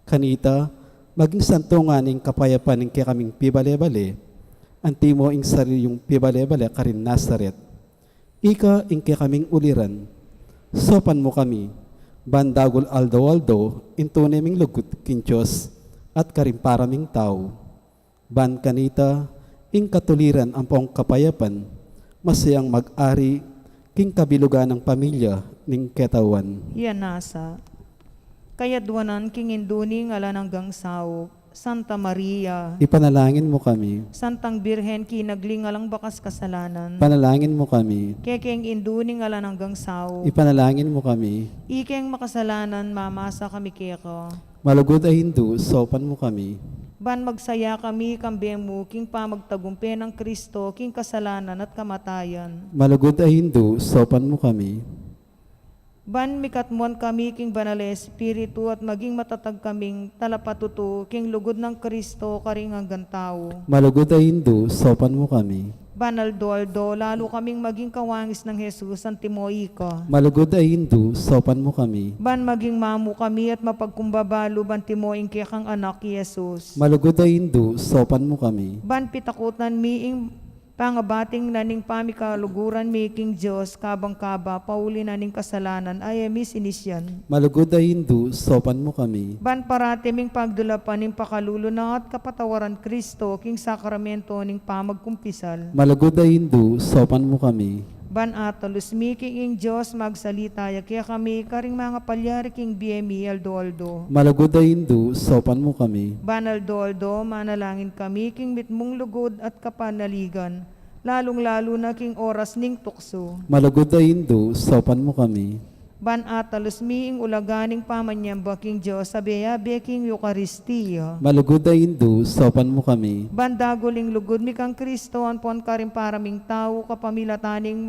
Kanita, maging santungan ing kapayapan ing kaya kaming pibale-bale, antimo ing sarili yung pibale-bale karin Nazaret. Ika ing kaya kaming uliran, sopan mo kami, bandagol aldo-aldo, intune ming lugut king Diyos, at karin paraming tao. Ban kanita, ing katuliran ang pong kapayapan, masayang mag-ari, king kabilugan ng pamilya ning ketawan.
Yanasa. Kayadwanan king induning alan hanggang sao. Santa Maria,
Ipanalangin mo kami.
Santang Birhen kinaglingalang bakas kasalanan.
Panalangin mo kami.
Kekeng induning alan hanggang sao.
Ipanalangin mo kami.
Ikeng makasalanan mamasa kami keko.
Malugod ay Hindu, sopan mo kami.
Ban magsaya kami kambemu king pamagtagumpe ng Kristo king kasalanan at kamatayan.
Malugod ay Hindu, sopan mo kami.
Ban mikatmon kami king banal na Espiritu at maging matatag kaming talapatuto king lugod ng Kristo karing hanggang tao.
Malugod ay Hindu, sopan mo kami.
Banal Doldo, lalo kaming maging kawangis ng Jesus ang timoy ko.
Malugod ay Hindu, sopan mo kami.
Ban maging mamu kami at mapagkumbabalo ban timoing kang anak ki Jesus.
Malugod ay Hindu, sopan mo kami.
Ban pitakutan miing pangabating naning pamikaluguran mi king Diyos kabang kaba pauli naning kasalanan ay emi sinisyan.
Malugod ay Hindu, sopan mo kami.
Ban paratiming pagdulapan ning pakaluluna at kapatawaran Kristo king sakramento ning pamagkumpisal.
Malugod ay Hindu, sopan mo kami.
Ban atalus mi king Diyos magsalita kaya kami karing mga palyari king BME Aldo.
Malugod ay Hindu, sopan mo kami.
Banal Doldo, manalangin kami king mitmong lugod at kapanaligan, lalong-lalo na king oras ning tukso.
Malugod ay Hindu, sopan mo kami.
Ban atalos miing ulaganing pamanyamba king Diyos sabiya beking Eucharistia.
Malugod ay Hindu, sopan mo kami.
Ban daguling lugod mi kang Kristo anpon karing paraming tao kapamilataning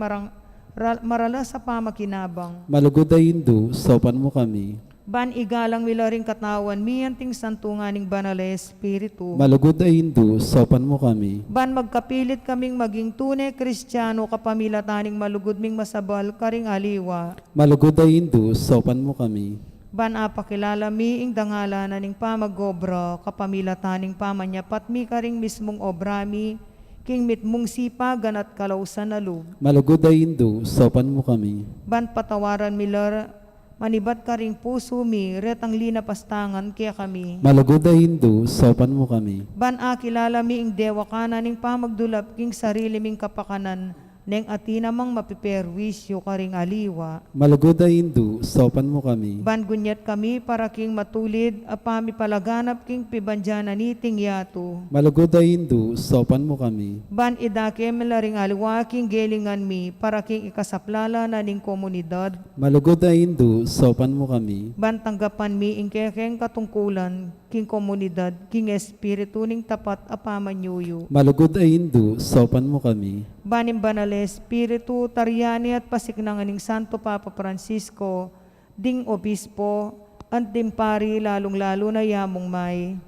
marala sa pamakinabang.
Malugod ay Hindu, sopan mo kami.
Ban igalang milaring katawan miyanting santunganing banal na Espiritu.
Malugod ay Hindu, sopan mo kami.
Ban magkapilit kaming maging tunay Kristiyano kapamilataning malugod ming masabal karing aliwa.
Malugod ay Hindu, sopan mo kami.
Ban apakilala miing dangala na ning pamagobra kapamilataning pamanyapat mi karing mismong obrami king mitmong sipagan at kalausan na loob.
Malugod ay Hindu, sopan mo kami.
Ban patawaran milar manibat karing puso mi retang lina pastangan kaya kami.
Malugod ay Hindu, sopan mo kami.
Ban akilala mi ing dewa kana ning pamagdulap king sarili ming kapakanan neng atina mang mapiperwisyo karing aliwa.
Malugod ay Hindu, sopan mo kami.
Ban gunyat kami para king matulid apami palaganap king pibanjana ni tingyato.
Malugod ay Hindu, sopan mo kami.
Ban idake melaring aliwa king gelingan mi para king ikasaplala na ning komunidad.
Malugod ay Hindu, sopan mo kami.
Ban tanggapan mi ing kekeng katungkulan king komunidad king espiritu ning tapat apamanyuyo.
Malugod ay Hindu, sopan mo kami.
Banim banal na Espiritu, taryani at pasiknanganing Santo Papa Francisco, ding obispo, antim pari lalong-lalo na yamong may.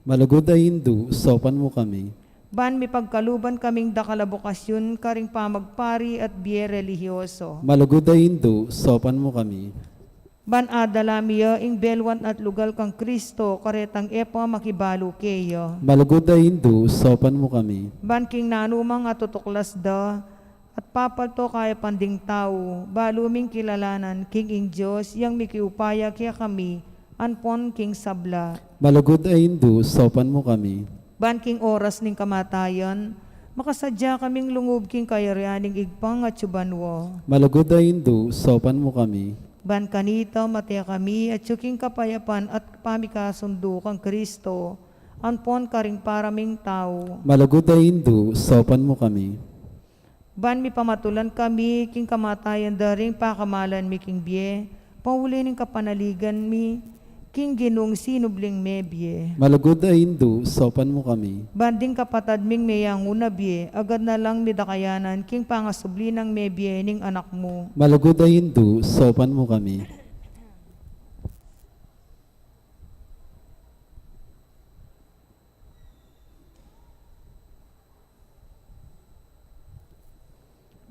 Malugod ay Hindu, sopan mo kami.
Ban mi pagkaluban kaming dakalabokasyon karing pamagpari at biye religyoso.
Malugod ay Hindu, sopan mo kami.
Ban adalamiya ing belwan at lugal kang Kristo karetang epa makibalo keyo.
Malugod ay Hindu, sopan mo kami.
Ban king nanumang at tutuklas da at papalto kaya panding tao, baluming kilalanan king ing Diyos yang mikiupaya kaya kami, anpon king sabla.
Malugod ay Hindu, sopan mo kami.
Ban king oras ning kamatayan, makasadya kaming lungub king kayarianing igpang at subanwo.
Malugod ay Hindu, sopan mo kami.
Ban kanita matya kami at suking kapayapan at pamikasundo kang Kristo, anpon karing paraming tao.
Malugod ay Hindu, sopan mo kami.
Ban mi pamatulan kami king kamatayan daring pakamalan mi king biye, pauli ning kapanaligan mi king ginung sinubling mebye.
Malugod ay Hindu, sopan mo kami.
Banding kapatad ming meyang unabye, agad na lang midakayanan king pangasubli ng mebye ning anak mo.
Malugod ay Hindu, sopan mo kami.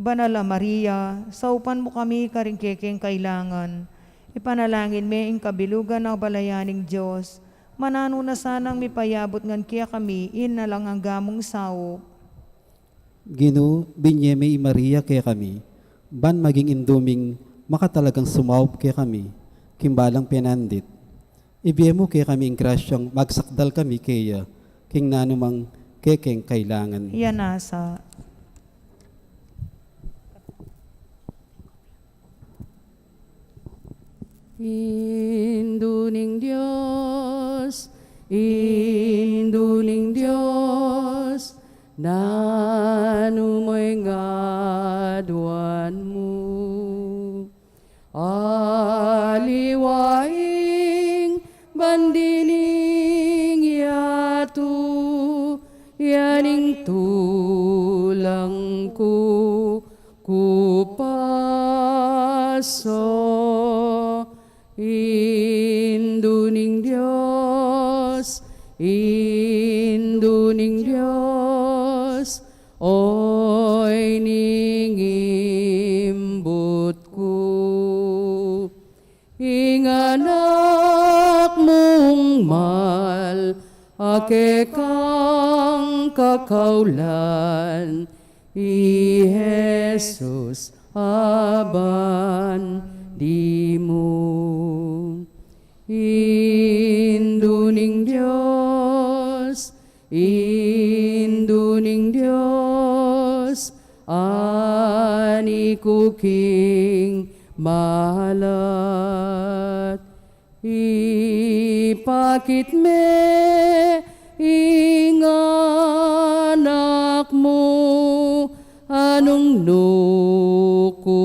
Banala Maria, saupan mo kami karing kekeng kailangan. Ipanalangin me ing kabilugan ng balayaning Diyos. Manano na sanang mipayabot ngan kaya kami, na lang ang gamong sao.
Gino, binyeme i Maria kaya kami. Ban maging induming makatalagang sumaup kaya kami. Kimbalang pinandit. Ibiye mo kaya kami ing grasyang magsakdal kami kaya. King nanumang kekeng kailangan.
Yan nasa.
Induning Diyos, nanumoy ngaduan mo. Aliwaing bandining yatu, yaning tulang ko kupaso. Induning Diyos, oy ningimbot ko. Inganak mong mal, ake kang kakaulan, i Jesus aban di mo. Induning Diyos, ani kuking mahalat. Ipakit me inganak mo, anong nukumi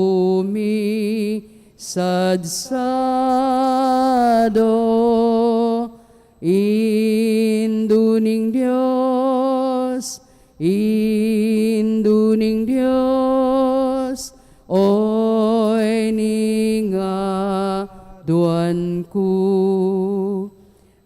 sadsado. Induning Diyos, oy ninga duan ko.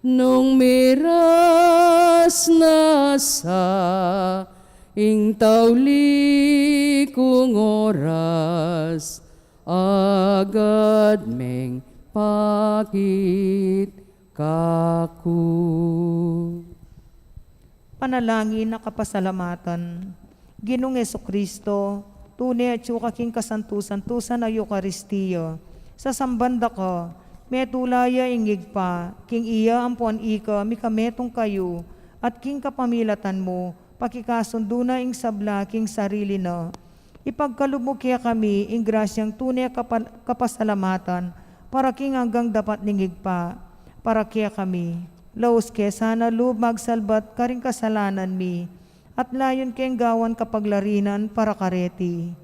Nung miras na sa ing tawli kong oras, agad meng pakit kaku.
Panalangin na kapasalamatan. Ginong Kristo, tunay at kaking kasantusan-tusan na Eucharistiya. Sa sambanda ka, metulaya ingig pa, king iya ampuan ika, mikametong kayo, at king kapamilatan mo, pakikasundo na ing sabla king sarili na. Ipagkalubmo kaya kami, ing grasyang tunay kapasalamatan, para king hanggang dapat ningig pa, para kaya kami. Laos ke sana lub magsalbat karing kasalanan mi, at layon keng gawan kapaglarinan para kareti.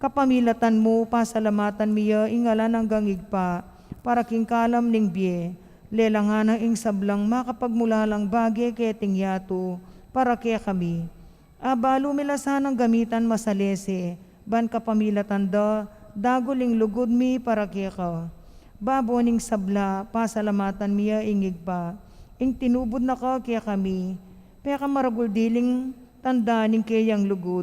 Kapamilatan mo, pasalamatan miya, ingalan hanggang igpa, para king kalam ning biye, lelangan ing sablang makapagmulalang bagay keting yato, para kaya kami. Abalo milasanang gamitan masalese, ban kapamilatan da, daguling lugod mi para kaya ka. Baboning sabla, pasalamatan miya ingig pa, ing tinubod na ka kaya kami, peka maragul diling tandaning kayang lugod,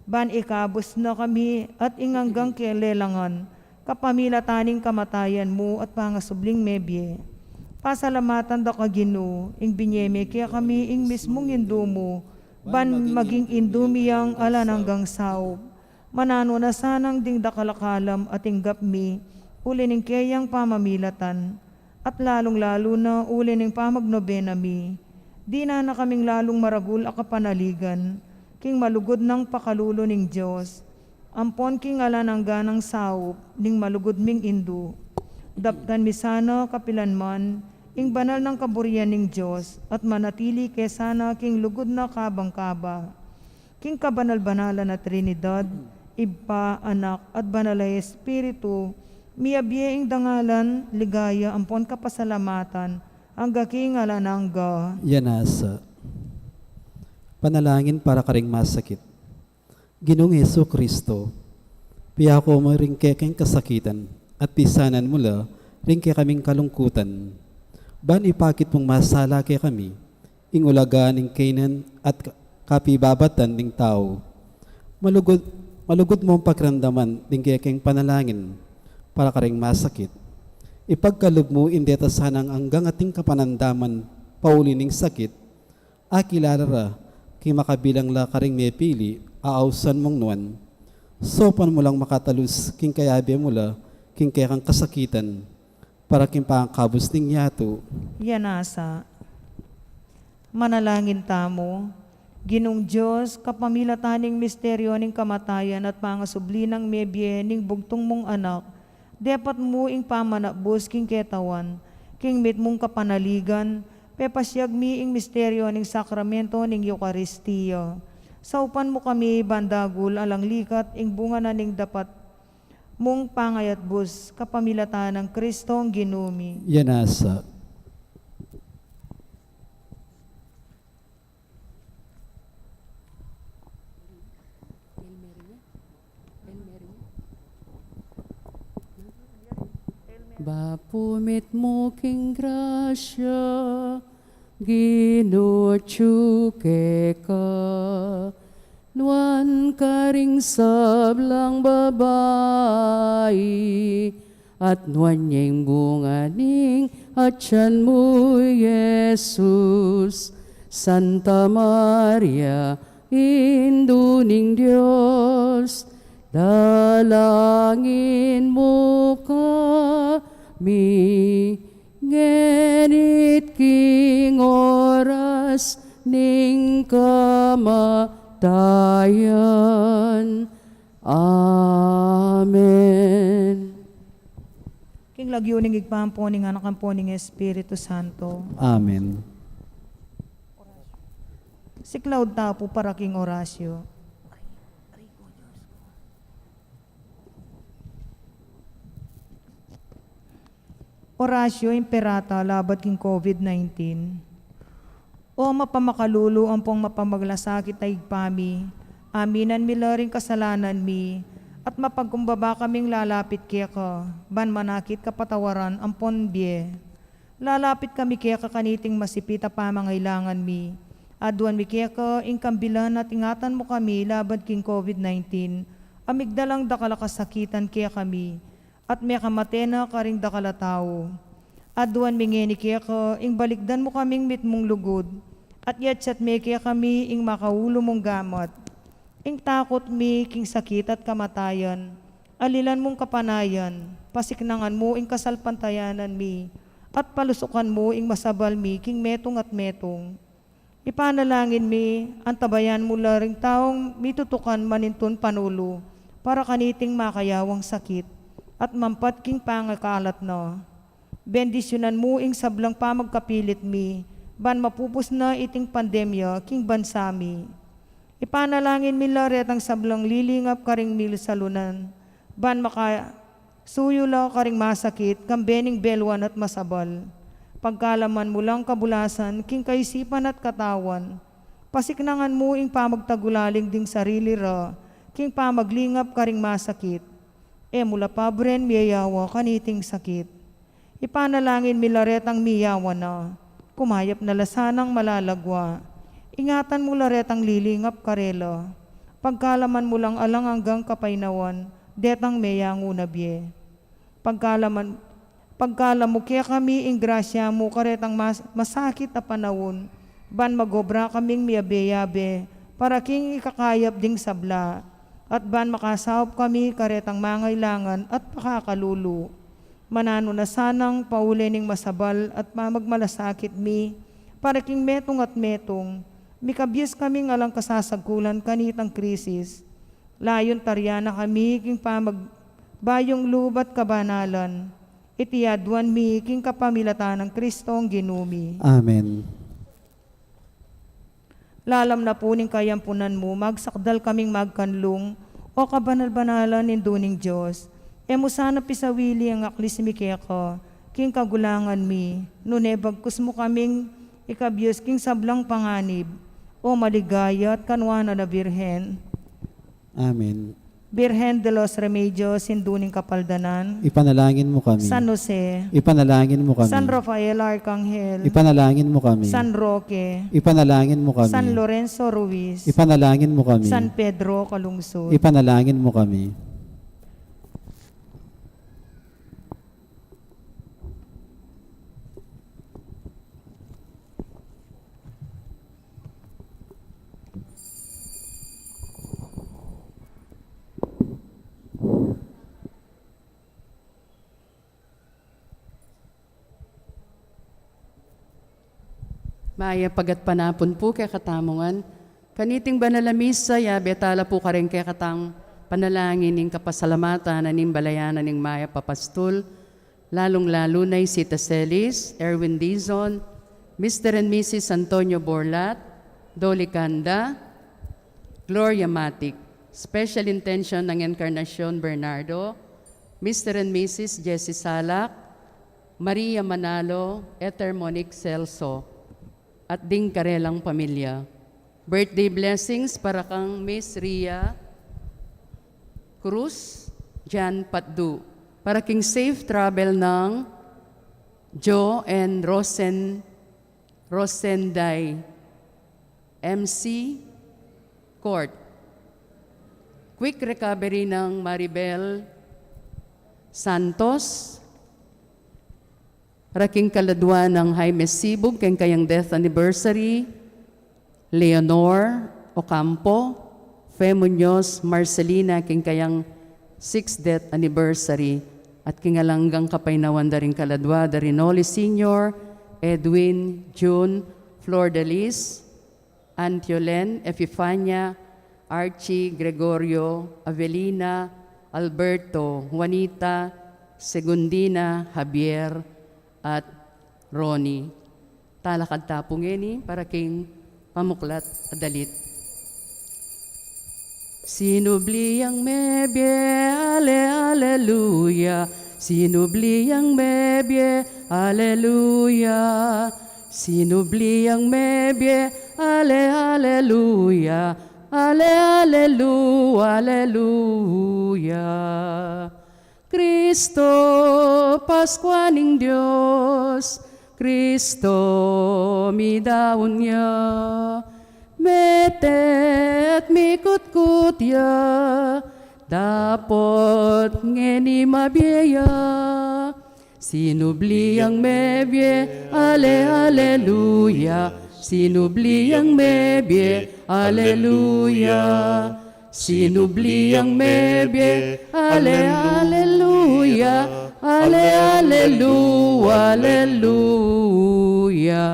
ban ikabos na kami at inganggang kelelangan, kapamilataning kamatayan mo at pangasubling mebye. Pasalamatan da ka Ginoo, ing binyeme kaya kami ing mismong indo mo, ban maging indumiyang alan hanggang saop. Manano na sanang ding dakalakalam at inggap mi, ulining kayang pamamilatan, at lalong-lalo na ulining pamagnobena mi. Di na kaming lalong maragul a kapanaligan, king malugod ng pakalulo ning Diyos. Ampon king alan ang ganang saop, ning malugod ming indo. Daptan mi sana kapilanman, ing banal ng kaburian ning Diyos, at manatili kesana king lugod na kabang-kaba. King kabanal-banalan na Trinidad, Iba, Anak, at Banalay Espiritu, miabyeing dangalan, ligaya, ampon kapasalamatan, ang gaking alanangga.
Yanasa. Panalangin para karing masakit. Ginong Hesu Kristo, piyako mo rin kekeng kasakitan, at pisanan mula rin ke kaming kalungkutan. Ban ipakit mong masala ke kami, ing ulagaan ing kainan at kapibabatan ning tao. Malugod mong pagramdaman ding kekeng panalangin, para karing masakit. Ipagkalub mo indeta sanang hanggang ating kapanandaman paulining sakit, akilalara kay makabilang la karing mepili aawsan mong nuan. Sopan mo lang makatalus king kayabe mula king kekang kasakitan, para king pangkabos ning yato.
Yanasa. Manalangin tamo, Ginong Diyos, kapamilataning misteryo ning kamatayan at pangasubli ng mebye ning bugtong mong anak, Dapat mo ing pamanabos king ketawan, king mit mong kapanaligan, pepasyag mi ing misteryo ning sakramento ning Eucharistia. Saupan mo kami bandagul alang likat ing bunga na ning dapat mong pangayat bus kapamilatan ng Kristong ginumi.
Yanasa.
Bapumit mo king grasya, ginuchuke ka, nuan karing sablang babae, at nuan niyang bunga ning atyan mo, Jesus. Santa Maria, induning Diyos, dalangin mo kami, ngenit king oras ning kamatayan. Amen.
King lagyo ning igpampo ning anak ampo ning Espiritu Santo.
Amen.
Si Cloud tapo para king Orasyo. Orasyo imperata labat king COVID-19. O mapamakalulu ang pong mapamaglasakit ay igpami, aminan mi laring kasalanan mi, at mapagkumbaba kaming lalapit kaya ka, ban manakit kapatawaran ang ponbye. Lalapit kami kaya ka kaniting masipita pamangailangan mi, aduan mi kaya ka ingkambilan at ingatan mo kami laban king COVID-19, amigdalang dakalakasakitan kaya kami, at may kamatena karing dakalatao. Aduan mi ngeni kaya ka ing balikdan mo kaming mitmong lugod, at yatsat mi kaya kami ing makaulo mong gamot. Ing takot mi king sakit at kamatayan, alilan mong kapanayan, pasiknangan mo ing kasalpantayanan mi, at palusukan mo ing masabal mi king metong at metong. Ipanalangin mi, antabayan mo laring taong mitutukan manintun panulo, para kaniting makayawang sakit, at mampat king pangakalat na. Bendisyonan mo ing sablang pamagkapilit mi, ban mapupus na iting pandemya king bansami. Ipanalangin mi laret ang sablang lilingap karing mil salunan, ban maka suyula karing masakit, kambening belwan at masabal. Pagkalaman mo lang kabulasan, king kaisipan at katawan, pasiknangan mo ing pamagtagulaling ding sarili ra, king pamaglingap karing masakit. Mula pabren miyayawa kaniting sakit. Ipanalangin milaret ang miyawa na, kumayap na lasanang malalagwa. Ingatan mo laret ang lilingap karela, pagkalaman mo lang alang hanggang kapainawan, detang meyango nabye. Pagkala mo kaya kami ing grasya mo karetang masakit na panahon, ban magobra kaming miyabe-yabe, para king ikakayap ding sabla, at ban makasahop kami karetang mangailangan at pakakalulu. Manano na sanang paulening masabal at mamagmalasakit mi, para king metong at metong, mikabyes kaming alang kasasagkulan kanitang krisis. Layon taryana kami king pamagbayong lubat kabanalan, itiyaduan mi king kapamilatan ng Kristong ginumi.
Amen.
Lalam na po ning kayampunan mo, magsakdal kaming magkanlong, o kabanal-banalan ninduning Diyos. Mo sana pisawili ang aklis mi kaya ko, king kagulangan mi, nunebagkus mo kaming ikabyos king sablang panganib, o maligaya at kanwana na Birhen.
Amen.
Birhen de los Remedios, sinduning kapaldanan.
Ipanalangin mo kami.
San Jose.
Ipanalangin mo kami.
San Rafael Arcangel.
Ipanalangin mo kami.
San Roque.
Ipanalangin mo kami.
San Lorenzo Ruiz.
Ipanalangin mo kami.
San Pedro Calungsod.
Ipanalangin mo kami.
Maya pagat panapon po kaya katamongan, kaniting banalamisa ya betala po karen kaya katang panalangin ng kapasalamatan ng balayanan ng Maya Papastol, lalong-lalo na si Taselis, Erwin Dizon, Mr. and Mrs. Antonio Borlat, Dolly Canda, Gloria Matic, special intention ng Encarnacion Bernardo, Mr. and Mrs. Jessie Salak, Maria Manalo, Ether Monique Celso, at ding karelang pamilya. Birthday blessings para kang Miss Ria Cruz, Jan Patdu, para king safe travel ng Joe and Rosenday, MC Court. Quick recovery ng Maribel Santos, para king kaladwa ng Jaime Sibug, king kayang death anniversary, Leonor Ocampo, Fe Muñoz Marcelina, king kayang 6th death anniversary, at kingalanggang kapaynawan da rin kaladwa, da Rinoli Sr., Edwin, June, Flor de Lis, Antiolen, Epifania, Archie, Gregorio, Avelina, Alberto, Juanita, Segundina, Javier, at Ronnie. Talakad tapong ini para king pamuklat adalit. Sinubli ang mebye, aleluya. Sinubli ang mebye, aleluya. Sinubli ang mebye, aleluya. Aleluya. Kristo, Paskwa ning Diyos, Kristo, midaon niya. Metet mikutkutya, dapot ngeni mabiyaya. Sinubli ang mebye, aleluya. Sinubli ang mebye, aleluya. Sinubli ang mebye, aleluya. Aleluya.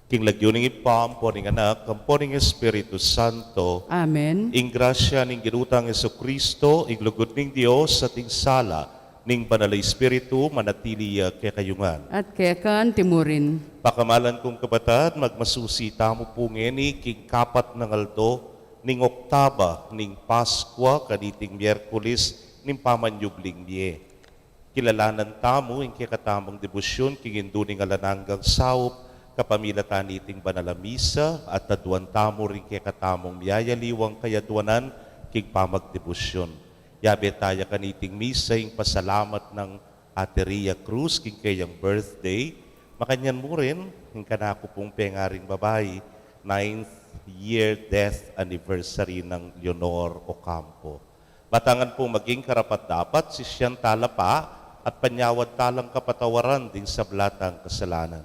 King lagyuning ipampo ning anak, kampo ning Espiritu Santo,
Amen.
ing grasya ning ginutang Jesucristo, ing lugod ning Dios sa ting sala, ning banal na Espiritu, manatili kay kayungan.
At kekan timurin.
Pakamalan kong kabatad, magmasusi tamo po ngeni, king kapat ng aldo, ning oktaba, ning Paskwa, kaniting Miyerkules, ning pamanyubling niye. Kilalanan tamo, ing kikatamong debosyon, king induning alananggang saup, kapamilatan iting banal misa at taduan tamo rin kay katamong miyayaliwang kayaduanan king pamagdebosyon. Yabe tayo kaniting misa ing pasalamat ng Ate Ria Cruz king kayang birthday. Makanyan mo rin, ing kanako pong pengaring babae, 9th year death anniversary ng Leonor Ocampo. Batangan pong maging karapat-dapat si siyang talapa at panyawad talang kapatawaran din sa blatang kasalanan.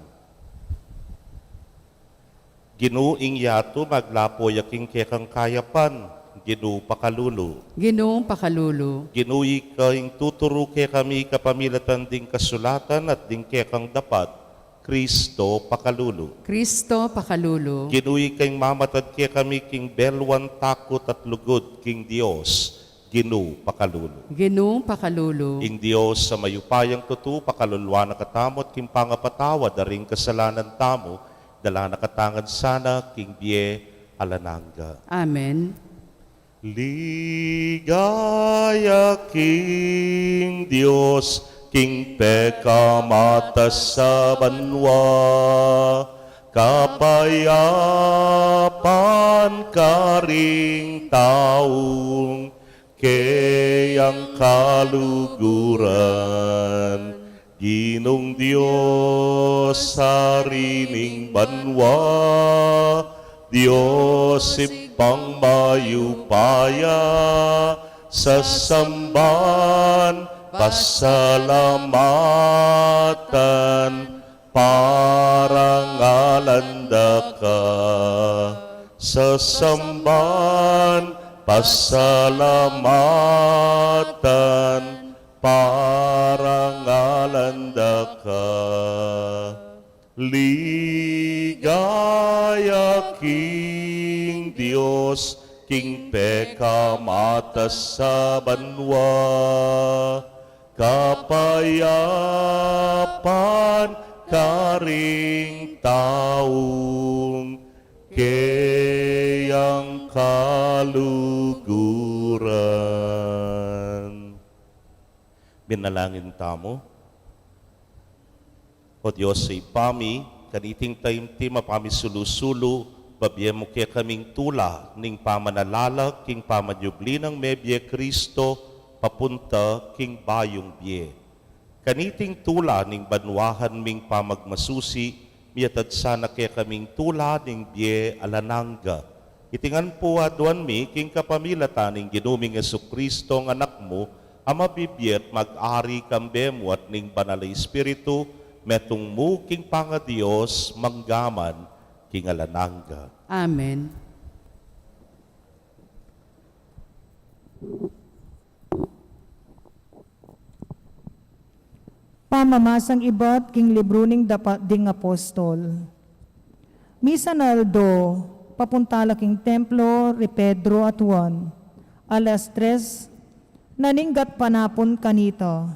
Ginuing yato maglapo yaking kekang kayapan, ginu pakalulu.
Ginoong pakalulu.
Ginuy kaing tuturo ke kami kapamilatan ding kasulatan at ding kekang dapat, Kristo pakalulu.
Kristo pakalulu.
Ginuy kaing mamatad ke kami king belwan takot at lugod king Dios, ginu pakalulu.
Ginoong pakalulu.
Ing Dios sa mayupayang tutu pakalulwa na katamot king pangapatawad daring kasalanan tamo, dala nakatangan sana king bie alananga.
Amen.
Ligaya king Dios, king pekamatas sa banwa, kapayapan karing taong kayang kaluguran. Ginong Diyos sarining banwa, Diyos ipang mayupaya, sa samban pasalamatan, parangalanda ka. Sa samban pasalamatan, parangalanda ka. Ligaya king Dios, king pekamatas sa banwa, kapayapan karing taong kayang kaluguran. Binalangin tamo. O Diyos ay pami, kaniting taimti mapami sulusulu, babye mo kaya kaming tula, ning pamanalala, king pamanyubli ng mebye Kristo, papunta king bayong bye. Kaniting tula ning banwahan ming pamagmasusi, miyatad sana kaya kaming tula ning bye alananga. Itingan po aduan mi, king kapamilatan ning ginuming Kristo ng anak mo, ama bibyet mag-ari kambemo at ning banal na Espiritu, metong mo king panga-Diyos, manggaman king alananga.
Amen.
Pamamasang iba't king libro ning dapat ding apostol. Misa Naldo, papuntala king templo, ri Pedro at Juan. Alas 3, naninggat panapon kanito.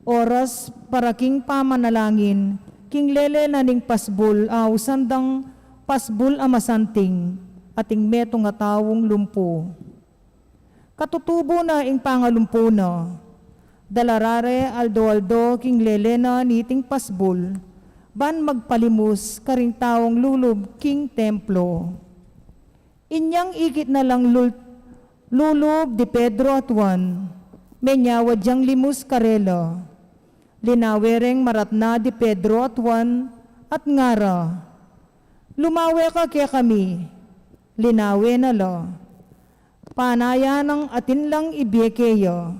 Oras para king pamanalangin, king lele naning pasbul, sandang pasbul amasanting, ating meto nga tawong lumpo. Katutubo na ing pangalumpo na, dalarare aldo king lele na niting pasbul, ban magpalimus karing tawong lulub king templo. Inyang ikit na lang lulub di Pedro at Juan, menyawad yang limus karela. Linawereng maratna di Pedro at Juan at ngara. Lumawe ka kaya kami, linawe na lo. Panaya ng atin lang ibyekeyo.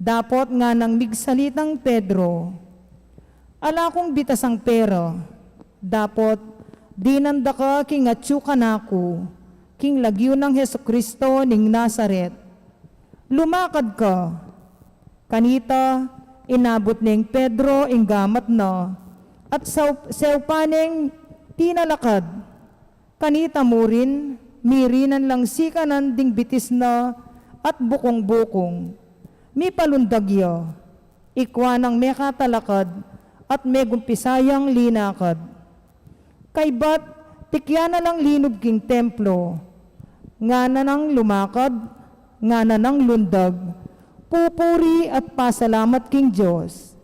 Dapot nga nang migsalitang Pedro. Ala kong bitasang pero, dapot dinanda ka king atsu kanako, king lagyo ng Hesukristo ning Nazaret. Lumakad ka, kanita, inabot ning Pedro ing gamat na, at sewpaneng tinalakad. Kanita mo rin, mirinan lang sikanan ding bitis na at bukong-bukong. Mi palundagyo, ikwa ng mekatalakad at megumpisayang linakad. Kay bat, tikya na lang linog king templo, nga na nang lumakad, nga na nang lundag, pupuri at pasalamat king Diyos.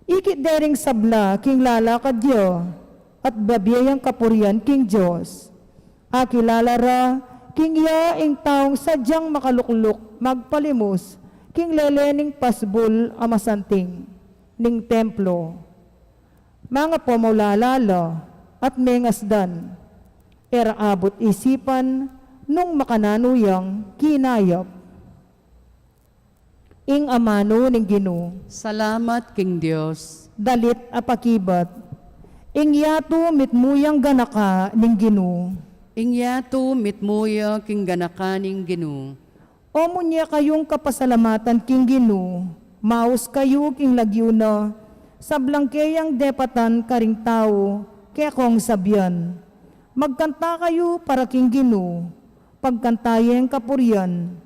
Ikit dering sabla king lalakad yo, at babiyayang kapurian king Diyos. Akilalara king ya ing taong sadyang makalukluk magpalimos, king lelening pasbul amasanting, ning templo. Mga pamaulalala at mengasdan, abot isipan nung makananuyang kinayap. Ing amano ning Ginoo,
Salamat king Diyos.
dalit apakibat, ing yato mitmuyang ganaka ning Ginoo.
Ingyato mitmuya king ganakaning Ginoo.
O munya kayong kapasalamatan king Ginoo, maus kayo king lagyo na, sablangkeyang depatan karing tao, kaya kong sabyan. Magkanta kayo para king Ginoo, pagkantayeng kapurian,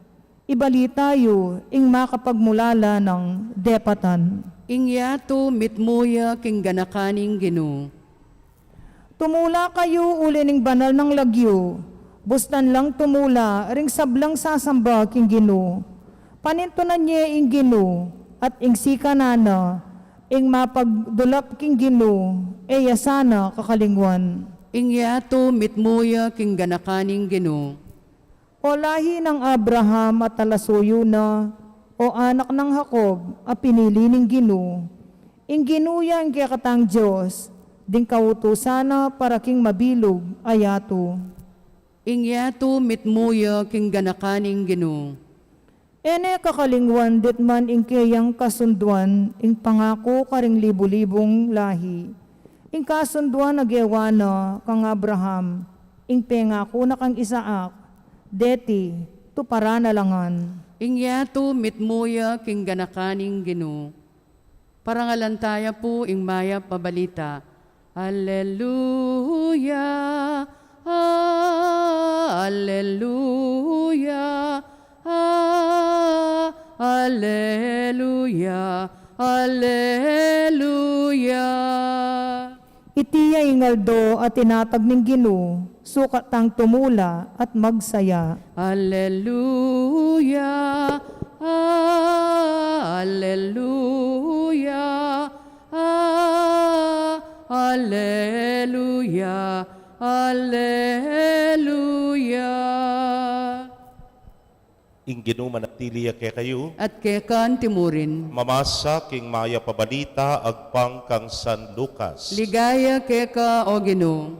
ibalitayo ing makapagmulala ng depatan.
Ingyato mitmuya king ganakaning Ginoo.
Tumula kayo uli ning banal ng lagyo, bustan lang tumula, ring sablang sasamba king Ginoo. Panintunan niya ing Ginoo, at ing sikanana, ing mapagdulap king Ginoo, yasana kakalingwan.
Ingyato mitmuya king ganakaning Ginoo.
O lahi ng Abraham at talasuyo na, o anak ng Jacob, a pinili ning Ginoo. Ing Ginuya ang kayakatang Diyos, ding kautusana para king mabilog ayato.
Ingyato mitmuya king ganakaning Ginoo.
Ene kakalingwan dit man ing kayang kasunduan, ing pangako karing libu-libong lahi. Ing kasunduan nagyawana kang Abraham, ing pengako na kang Isaac, deti, tupara na langan.
Ingyato mitmuya king ganakaning Ginoo. Parangalantaya po ing maya pabalita. Alleluia, Alleluia, Alleluia, Alleluia.
Itiya ingaldo at tinatag ng Ginoo, sukat tang tumula at magsaya.
Alleluia, Alleluia, Alleluia, Alleluia.
Inginu manatili kay kayo.
At kekan timurin,
Mamasa king maya pabalita agpang kang San Lucas.
ligaya keka o Ginoo.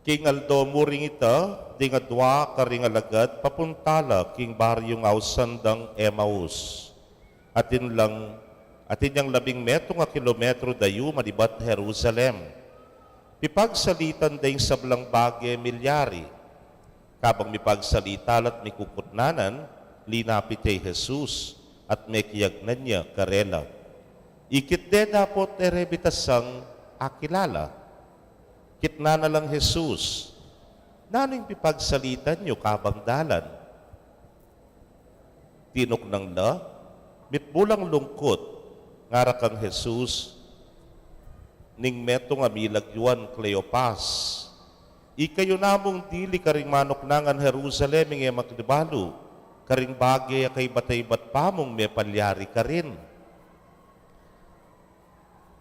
King Aldo muring ita, dingadwa karingalagad, papuntala king baryong ausandang Emmaus. Atin yang 12 nga kilometro dayo malibat Jerusalem. Pipagsalitan dayong sablang bagay milyari. Kabang mipagsalita at mikukutnanan, linapit kay Jesus at may kiyagnan niya karela. Ikit de dapot erebitasang akilala. Kitna na lang Jesus. Naning pipagsalitan niyo kabang dalan. Tinok nang la, mitbulang lungkot, ngara kang Jesus, ning meto nga milagyuan Cleopas. Ikayo namong dili karing manok nangan Jerusalem ng makdibalu, karing bagay kay batay-bat pamong may palyari ka rin.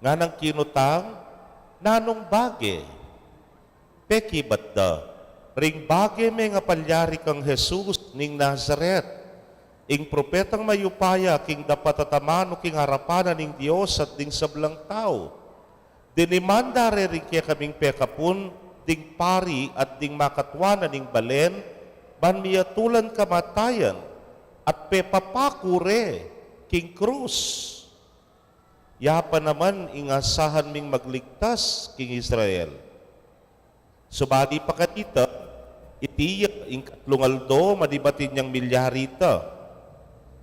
Nga nang kinutang, nanong bagay, peki bat da, ring bagay may nga palyari kang Jesus ning Nazaret, ing propetang mayupaya king dapat tatamano king harapanan ning Dios at ding sablang tao. Dinimanda rin kaya kaming pekapun, ding pari at ding makatwana ning balen, ban miyatulan kamatayan, at pepapakure king krus. Yapa naman ingasahan ming magligtas king Israel. Subadi pa kanita, itiyak ing katlungaldo, madibatin niyang milyarita.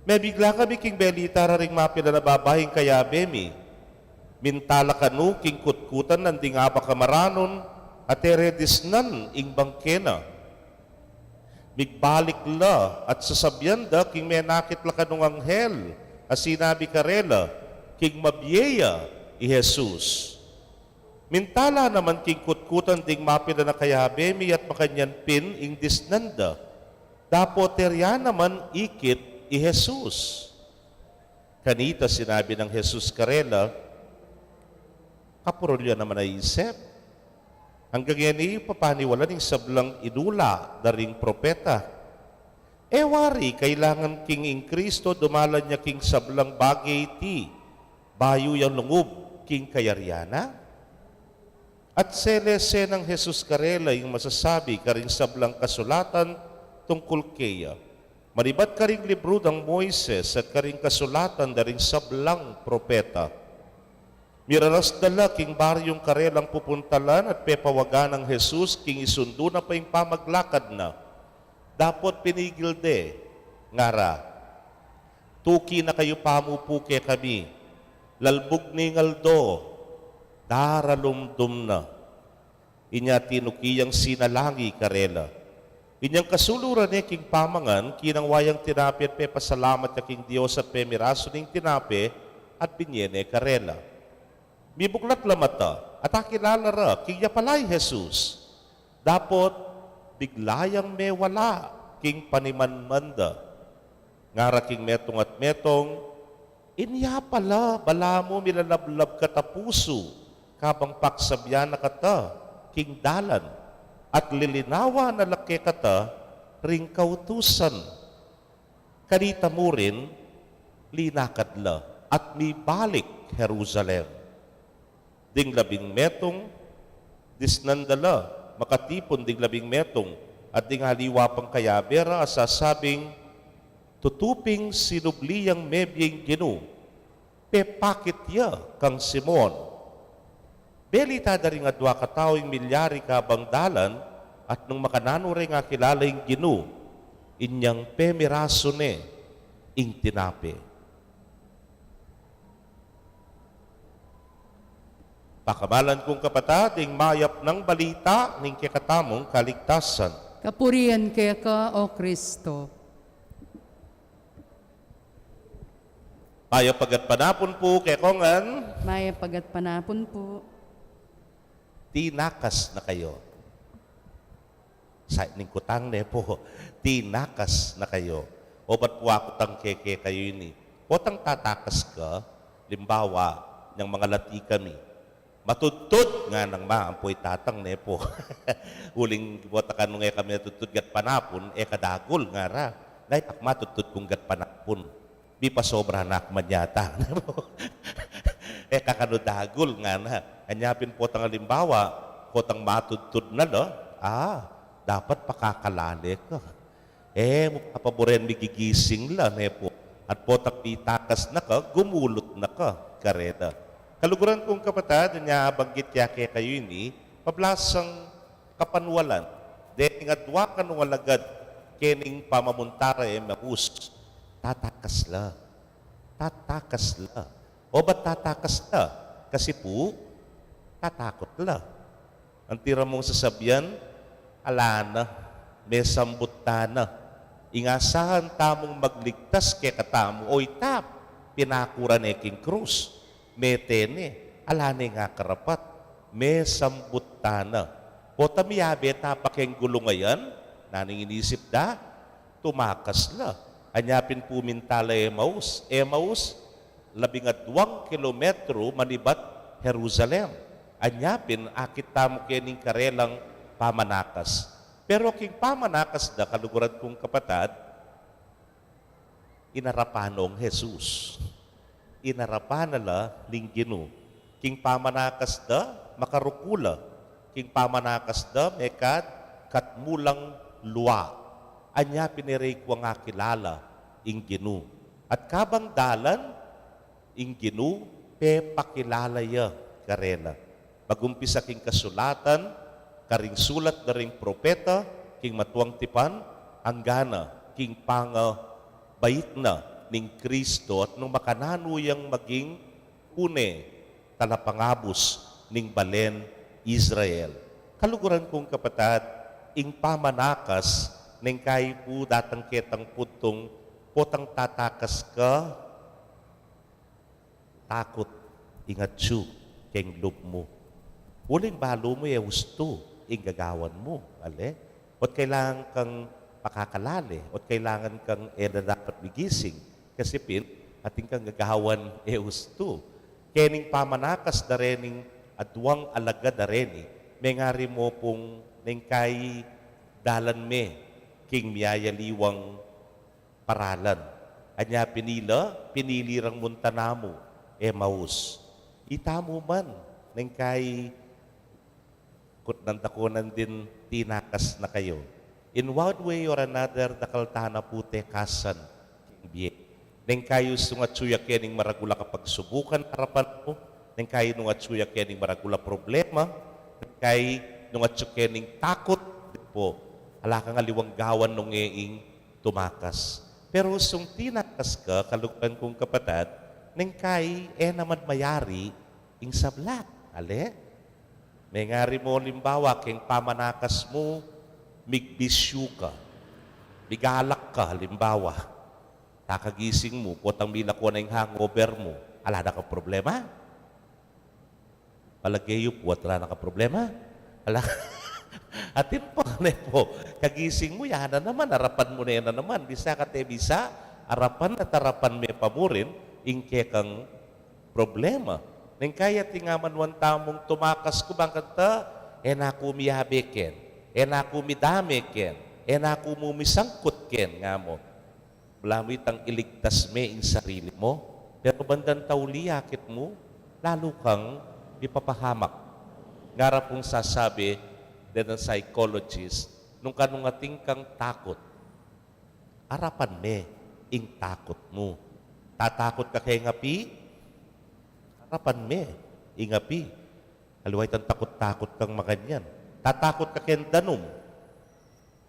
May bigla kami king belita ring mapila na babahing kaya bemi. Mintala kanu king kutkutan ng dingaba kamaranon at eredisnan ing bangkena. Migbalik la at sasabyan da king menakit la kanung anghel as sinabi karela king mabyeya i Jesus. Mintala naman king kutkutan ding mapila na kayabemi at makanyan pin ing disnanda. Dapo terya naman ikit i Jesus. Kanita sinabi ng Jesus karela, kapurulya naman ay isip. Hanggang yan papaniwala ng sablang idula daring propeta. Ewari, kailangan king ing Kristo, dumalan niya king sablang bagay ti, bayo yung lungub king kayaryana. At selese ng Jesus karela yung masasabi karing sablang kasulatan tungkol kaya. Maribat karing libro ng Moises at karing kasulatan daring sablang propeta. Miralas dala king baryong karelang pupuntalan at pepawagan ng Jesus king isundo na pa yung pamaglakad na. Dapot pinigil de, ngara. Tuki na kayo pamupuke kami, lalbog ni ngaldo, daralumdum na. Inya tinukiyang sinalangi karela. Inyang kasuluran ni king pamangan, kinang wayang tinapi at pepasalamat ya king Diyos at pemiraso ning tinapi at binyene karela. Mibuklat lamata at akilala ra king yapalay Jesus. Dapot biglayang may wala king panimanmanda. Ngara king metong at metong, inya pala bala mo milalablab katapuso kabang paksabyan na kata king dalan at lilinawa na laki kata ring kautusan. Kanita mo rin linakadla at mibalik Jerusalem. Ding 12 metong, disnandala, makatipon ding 12 metong, at ding haliwa pang kayabera, asasabing, tutuping sinubliyang mebyeng ginu, pepakit ya kang Simon. Belita da rin adwa katawing milyari kabang dalan, at nung makanano rin nga kilala yung ginu, inyang pemiraso ne, ing tinapi. Pakamalan kong kapatid, ing mayap ng balita ning kikatamong kaligtasan.
Kapurihan kaya ka, O Kristo.
Mayap pagat panapon po kay kongan,
Maya pagat panapon po.
tinakas na kayo. Sa ining kutang ne po, tinakas na kayo. O ba't po ako tang keke kayo ini? O tang tatakas ka, limbawa, ng mga lati kami. Matutod nga ng maampoy tatang ne po. Huling bota ka nung kami natutod gat panapon, kadagol nga ra. Ngay tak matutod kong gat panapon. Di pa sobra na akmanyata. Kakanudagol nga na. Anyapin po tang halimbawa, po tang matutod na no, dapat pakakalali ka. Papaboren migigising lang po. At po tang itakas na ka, gumulot na ka, kareta. Kaluguran kong kapatid, niya banggit yake kayo ini, pablasang kapanwalan. Dahil nga dwa kanuwalagad, kening pamamuntara maus, tatakas la. Tatakas la. O ba't tatakas la? Kasi po, tatakot la. Ang tira mong sasabihan, alana, may sambutana. Ingasahan tamong magligtas kay katamo, oy tap, pinakura neking krus. Metene, alane nga karapat, may sambutana. Po tamiyabe tapakeng gulungayan, naning inisip da, tumakas la. Anyapin po mintala Emmaus. Emmaus, 12 kilometro manibat Jerusalem. Anyapin, akit tamo kening karelang pamanakas. Pero king pamanakas da, kaluguran kong kapatid, inarapanong Jesus. Inarapan nala linggino. King pamanakas da, makarukula. King pamanakas da, mekad, katmulang luwa. Anya piniray ko nga kilala, inggino. At kabang dalan, inggino, pakilala ya, karela. Magumpisa king kasulatan, karing sulat na ring propeta, king matuang tipan, anggana, king panga, bait na, ning Kristo at nung makananuyang maging une talapangabos ning balen Israel. Kaluguran kong kapatid, ing pamanakas ning kay po datang ketang putong potang tatakas ka, takot, ingat siyo, keng loob mo. Uling balo mo gusto, ing gagawan mo. Ale? At kailangan kang pakakalali, at kailangan kang dapat bigising. Kasi pin, ating kang gagawan gusto. Kening pamanakas da rening adwang alaga da reni, may ngari mo pong ningkay dalan me, king miyayaliwang paralan. Anya pinilirang muntanamo, Emmaus. Itamo man, ningkay kutnantakunan din tinakas na kayo. In one way or another, dakaltana pute kasan, king biye. Neng kayo sungatsuya kening maragula kapag subukan harapan mo, neng kayo nungatsuya kening maragula problema, neng kayo nungatsuya kening takot po, ala kang aliwang gawan nung eing tumakas. Pero sung tinakas ka, kalugan kong kapatid, neng kayo naman mayari ing sablat. Ale? May ngari mo limbawa, keng pamanakas mo, migbisyu ka, migalak ka, limbawa. Kakagising mo, potang milako na yung hangover mo, ala na ka problema? Palagayo po, at ala na ka problema? Ala, atin po, kagising mo, yan na naman, harapan mo na yan na naman, bisa ka te bisa, harapan at harapan may pamurin, ingke kang problema. Neng kaya tingaman wan tamong tumakas ko bang kanta, naku miyabe ken, naku midame ken, naku mumisangkot ken, nga mo. Lamit ang iligtas me in sarili mo, pero bandan tauliyakit mo, lalo kang ipapahamak. Ngara pong sasabi din ng psychologist, nung kanungating kang takot, harapan me, ing takot mo. Tatakot ka kay ngapi, harapan me, ing ngapi. Haluay tan takot-takot kang maganyan. Tatakot ka kay danom,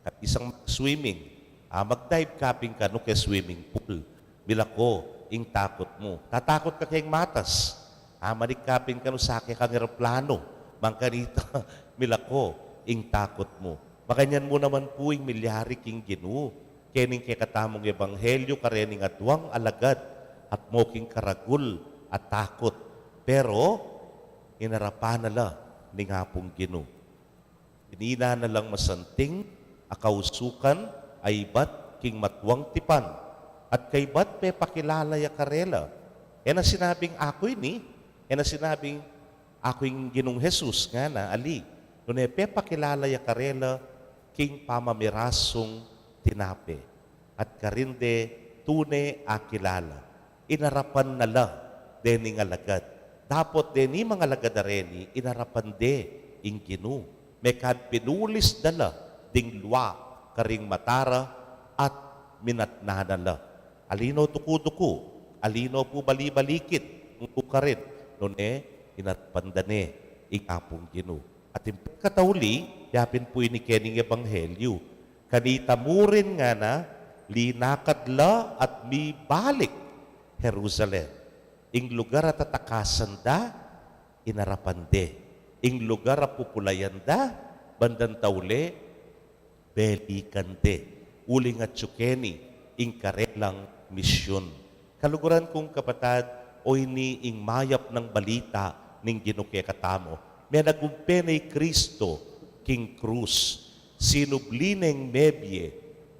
at isang swimming, mag-dive capping ka no kay swimming pool. Bilako, ing takot mo. Tatakot ka kayong matas. Manikapin ka no sa akin kang aeroplano. Mangkanita, milako, ing takot mo. Makanyan mo naman po ing milyari king Ginoo. Kening kay katamong ebanghelyo karening adwang alagad at moking karagul at takot. Pero, inarapan nala ni ngapong Ginoo. Inina na lang masanting, akausukan, ay bat king matwang tipan. At kay bat pe pakilala ya karela. Na sinabing ako'y ni, na sinabing ako'y Ginong Jesus nga na ali. Nune pe pakilala ya karela king pamamirasong tinape. At karinde tune akilala. Inarapan nala dening alagad. Dapot deni mga lagadareni inarapan de ing Ginoo. Mekad pinulis dala ding luwa karing matara at minatnanala. Alino tuku-tuku, alino po bali-balikit, ka rin. Noon inatpandane, ikapong Ginoo. At yung katawli, yapin po ni Kening Ebanghelyo. Kanita mo rin nga na, linakadla at mi balik Jerusalem. Ing lugar at atakasan da, inarapan de. Ing lugar at pupulayan da, bandan tawli, belikan de. Uling at tsukeni, ing karelang misyon. Kaluguran kong kapatad, o ini ing mayap ng balita ning Ginoo katamo. May nagumpe ni Kristo king krus. Sinublineng mebye,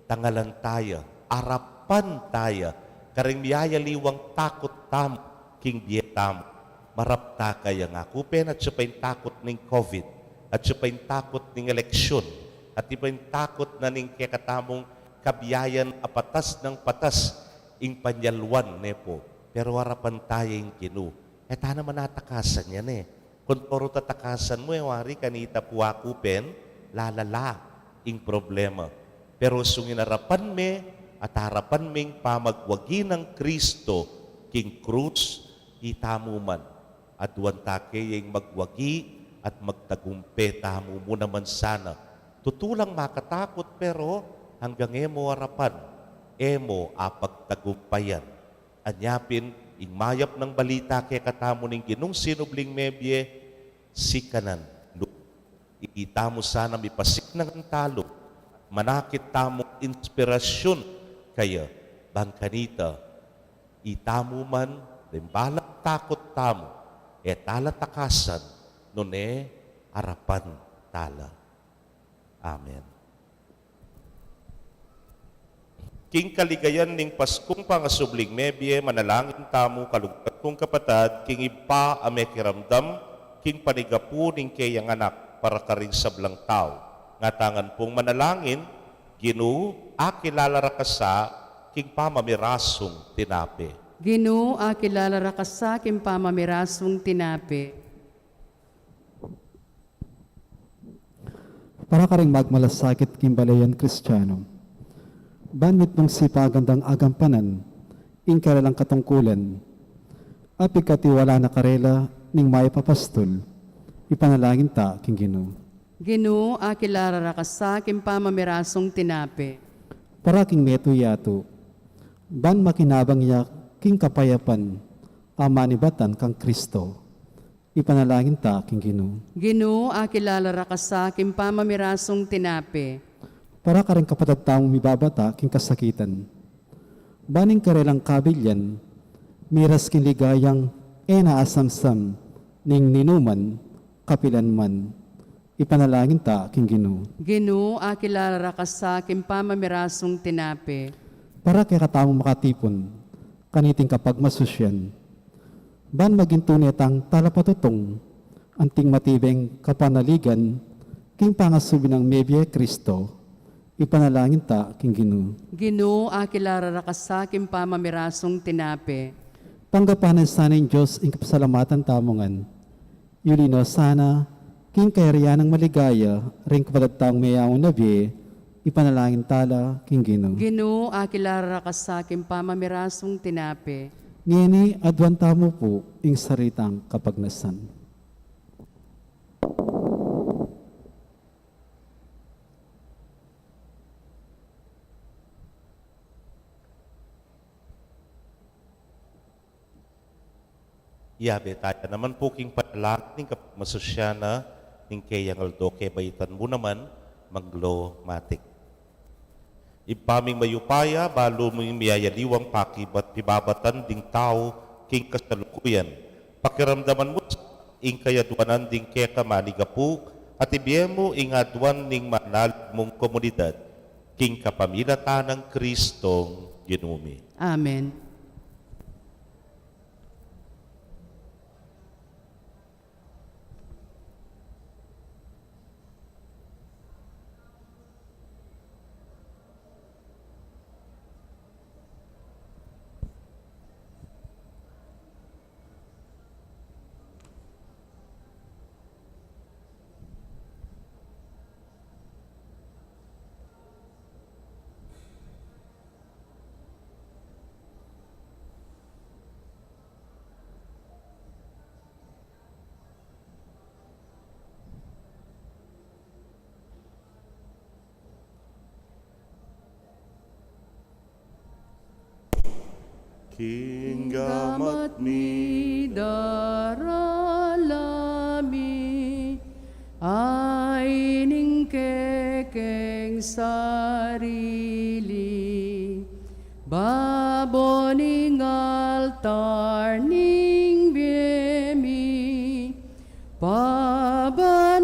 tangalan taya, arapan taya, karing miyayaliwang takot tam king bietam. Marapta kaya nga kupen at siya pa yung takot ng COVID, at siya pa yung takot ng eleksyon, at iba yung takot na ning kakatamong kabiyayan apatas ng patas ing panyalwan nepo. Pero harapan tayo yung Ginoo. Tana manatakasan yan Kung puro tatakasan mo, wari kanita puwakupen, lalala ing problema. Pero sungin harapan me, at harapan ming pamagwagi ng Kristo, king krus, itamo man. At wantake yung magwagi at magtagumpe, tamo mo naman sana. Tutulang makatakot, pero hanggang emo harapan, emo apagtagumpayan. Anyapin, ing mayap ng balita kay katamo ning Ginong sinubling mebye, sikanan. Ikita mo sana mipasik ng talo, manakit tamo inspirasyon kaya bangkanita, itamo man, limbalak takot tamo, talatakasan, nune harapan tala. Amen. King kaligayan ning Paskong pangasubling mebye, manalangin tamo kalugat kong kapatad, king ipa ame kiramdam, king panigapu ning kayang anak, para karing sablang tao. Ngatangan pong manalangin, Ginoo, akilala rakasa, king pamamirasong tinape.
Ginoo, akilala rakasa, king pamamirasong tinape.
Para karing magmalasakit king balayan Kristiyano. Banmit mong sipagandang agampanan, ing karalang katungkulan, api katiwala na karela, ning may papastol, ipanalangin ta, king Ginoo.
Ginoo, akilala rakasa, king pamamirasong tinape.
Para king meto yato, ban makinabang yak, king kapayapan, ama ni batan kang Kristo, ipanalangin ta, king Ginoo.
Ginoo, akilala rakasa, king pamamirasong tinape.
Para karing kapatid taong mibabata king kasakitan. Baning karelang kabilyan, miras king ligayang naasamsam, ning ninuman, kapilan man. Ipanalangin ta king Ginoo.
Ginoo, akilala rakasa, king pamamirasong tinape.
Para kay katamong makatipon, kaniting kapag masusyan. Ban maging tunetang talapatutong, anting matibeng kapanaligan, king pangasubi ng mebye Kristo, ipanalangin ta king Ginoo.
Ginoo, akilala rakasa, king pamamirasong tinape.
Tanggapanan sana ng Diyos ing kapasalamatan tamongan. Yulino sana, king kayariyan ng maligaya, ring kapatid taong mayawang nabi, ipanalangin tala king Ginoo.
Ginoo, akilala rakasa, king pamamirasong tinape.
Ngini adwan tamo po ing saritang kapagnasan.
Yabe tayo naman po king panalangin kapag masosyana ning kayang aldo kay bayitan mo naman maglomatic. Ipaming mayupaya, balo mo yung miyayaliwang pakibat pibabatan ding tao king kasalukuyan. Pakiramdaman mo ing kayaduanan ding kaya manigapu at ibiye mo ing aduan ning manal mong komunidad king kapamilatan ng Kristong Ginumi.
Amen.
Kinggamat
mi daralami ay ning kekeng sarili baboning altar ning biyemi pabanalan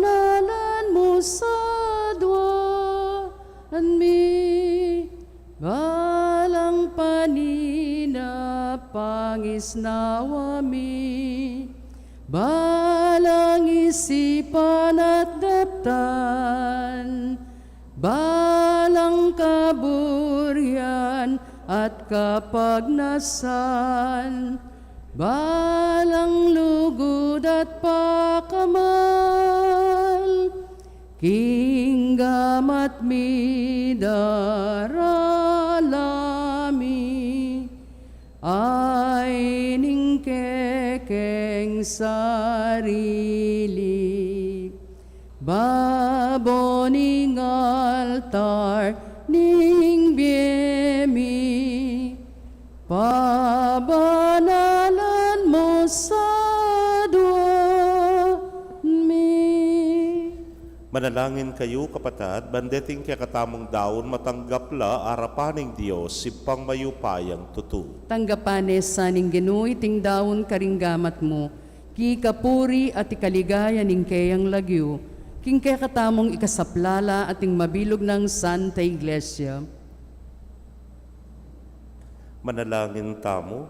mo sa duaan mi balang panina pangis nawami balang isipan at daptan balang kaburian at kapagnasan balang lugod at pakamal kinggamat mi daralami ay ning kekeng sarili baboning altar ning biyemi pabanalan mo sa
Manalangin kayo, kapatad, bandeting kaya katamong daon, matanggapla arapaning Diyos, sipang mayupayang tutu.
Tanggapanes sa ning Ginoo iting daon karinggamat mo, ki kapuri at ikaligaya ning kayang lagyo, king kaya katamong ikasaplala ating mabilog ng Santa Iglesia.
Manalangin tamo,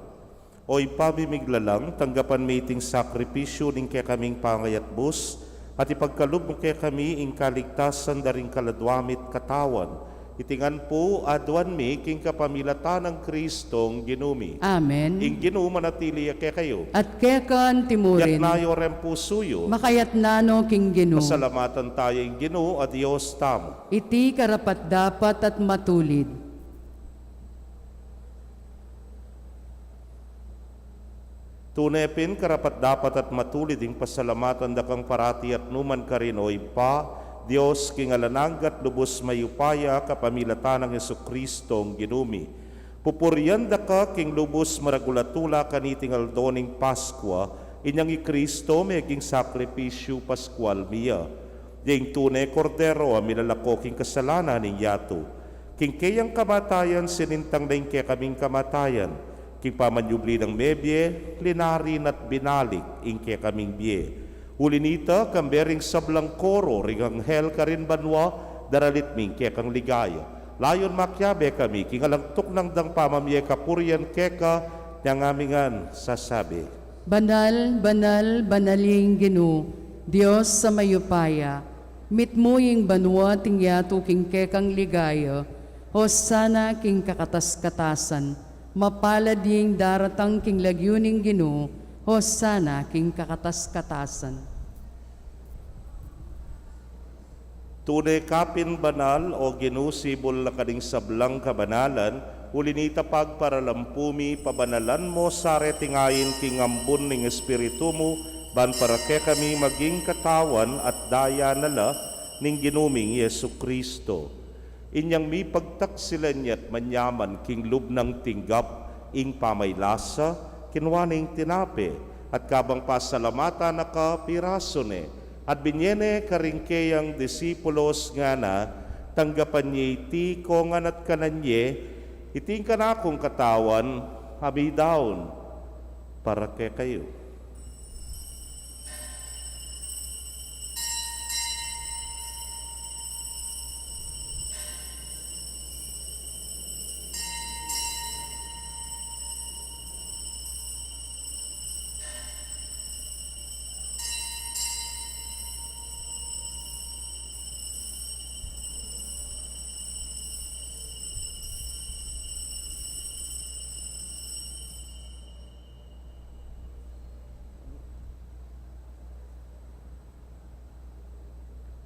o ipamimiglalang, tanggapan may iting sakripisyo ning kaya kaming pangayat bus, at ipagkalub mo kaya kami ing kaligtasan daring kaladwamit katawan. Itingan po aduan mi king kapamilatan ng Kristong Ginumi.
Amen.
Ing Ginoo manatili kaya kayo.
At kaya kan timurin,
Yatnayo rem pusuyo.
makayat nano king Ginoo.
Pasalamatan tayo ing Ginoo at Diyos tamo.
Iti karapat dapat at matulid.
Tunepin karapat dapat at matulid ing pasalamatan dakang parati at numan karinoy pa, Diyos kingalananggat lubos mayupaya kapamilatan ng Jesukristong Ginumi. Pupuryan da ka king lubos maragulatula kaniting aldoning Paskwa, inyang i Kristo meging sakripisyo Paskwal miya. Ding tunay kordero milalako king kasalanan ning yato. King kayang kamatayan sinintang na kaya kaming kamatayan. King pamanyubli ng mebye, linarin at binalik ing kaya kaming biye. Huli nita, kambering sablang koro, ring hel karin banwa, daralit ming kaya kang ligaya. Layon makyabe kami, kingalangtok ng dang pamamye kapurian keka, niyang amingan sasabi.
Banal, banal, banaling Ginoo, Diyos sa mayupaya, mitmuying banwa ting yato king kekang ligaya, hosana king kakatas-katasan, mapalad yung daratang king lagyuning Ginoo, hosana king kakatas-katasan.
Tunay kapin banal o ginusibol na kading sablang kabanalan, ulinita pagparalampumi, pabanalan mo sa retingayin king ambon ning espiritu mo, ban para ke kami maging katawan at daya nala ning ginuming Yesu Kristo. Inyang mi pagtaksilan niya't manyaman king lubnang tinggap ing pamaylasa, kinwaning tinape, at kabang pasalamata na kapirasone, at binyene karingkeyang disipulos nga na, tanggapan niya iti kongan at kananye, iting kanakong katawan, habi daon, para kay kayo.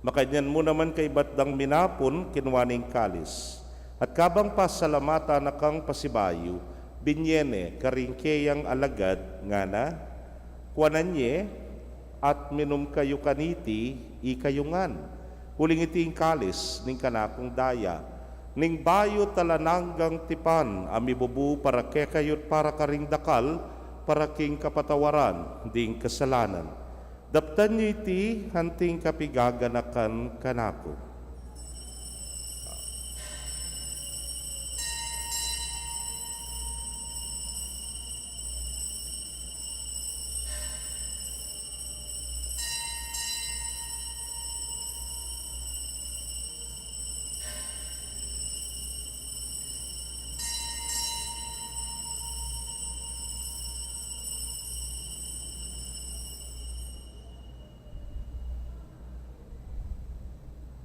Makanyan mo naman kay batdang minapon kinwaning kalis. At kabang pasalamata na kang pasibayo, binyene karingkeyang alagad nga na, kuananye at minum kayo kaniti ikayungan. Huling iting kalis ning kanakong daya, ning bayo talananggang tipan amibubu para kekayot para karing dakal, para king kapatawaran ding kasalanan. Daptan niyo iti hanting kapigaganakan kanako.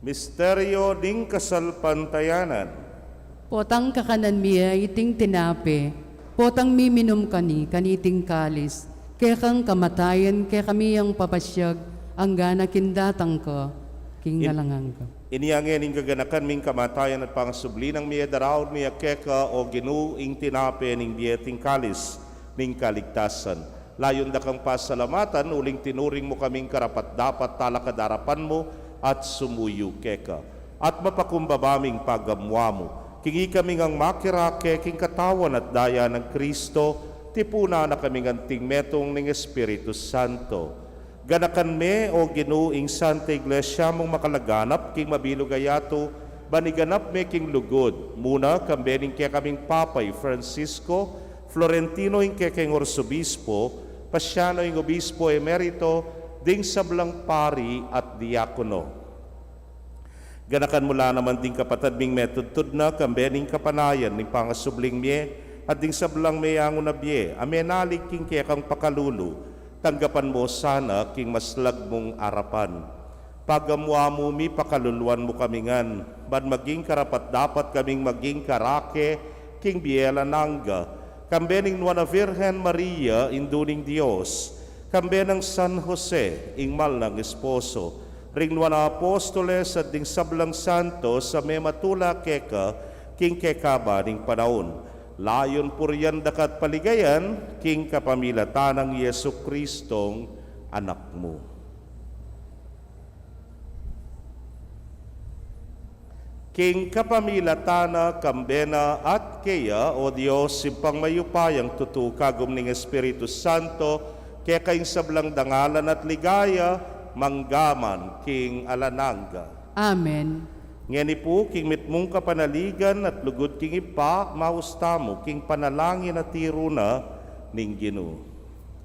Misteryo ding kasalpantayanan.
Potang kakanan miya iting tinape, potang miminum kani kaniting kalis, kaya kang kamatayan, kaya kami ang papasyag, ang gana kindatang ka, king ngalangang ka.
Iniyangin ing gaganakan ming kamatayan at pangasubli ng miya daraod miya keka o ginuing tinape ning bieting kalis ning kaligtasan. Layon da kang pasalamatan, uling tinuring mo kaming karapat dapat talakadarapan mo at sumuyo keka. At mapakumbabaming pagamwa mo. Kingi kaming ang makirake king katawan at daya ng Kristo, tipuna na kaming anting metong ng Espiritu Santo. Ganakan me o ginuing Santa Iglesia mong makalaganap king mabilugayato, baniganap me king lugod. Muna kambening kaya kaming Papay Francisco, Florentino ing kekeng Orsobispo, Pasyano ing Obispo Emerito, ding sablang pari at diakono. Ganakan mula naman ding kapatad ming metodtud na kambening kapanayan ning pangasubling mie at ding sablang mayang unabye, amenalig king kaya kang pakalulu, tanggapan mo sana king maslag mong arapan. Pagamwa mo mi pakaluluan mo kamingan, ban maging karapat dapat kaming maging karake king biela nangga, kambening nuana Virgen Maria induning Dios, kambe ng San Jose, ingmal ng esposo, ring na apostoles at ding sablang santo sa may matula keka, king kekaba ning panahon. Layon puryan dakat paligayan, king kapamilatan ng Yesu Kristong anak mo. King kapamilatana, kambena at kaya, o Diyos, simpang mayupayang tutukagom ning Espiritu Santo, kaya kayong sablang dangalan at ligaya, manggaman king alananga.
Amen.
Ngeni po, king mitmong kapanaligan at lugod king ipa, maustamo, king panalangin at tiruna, ning Ginoo.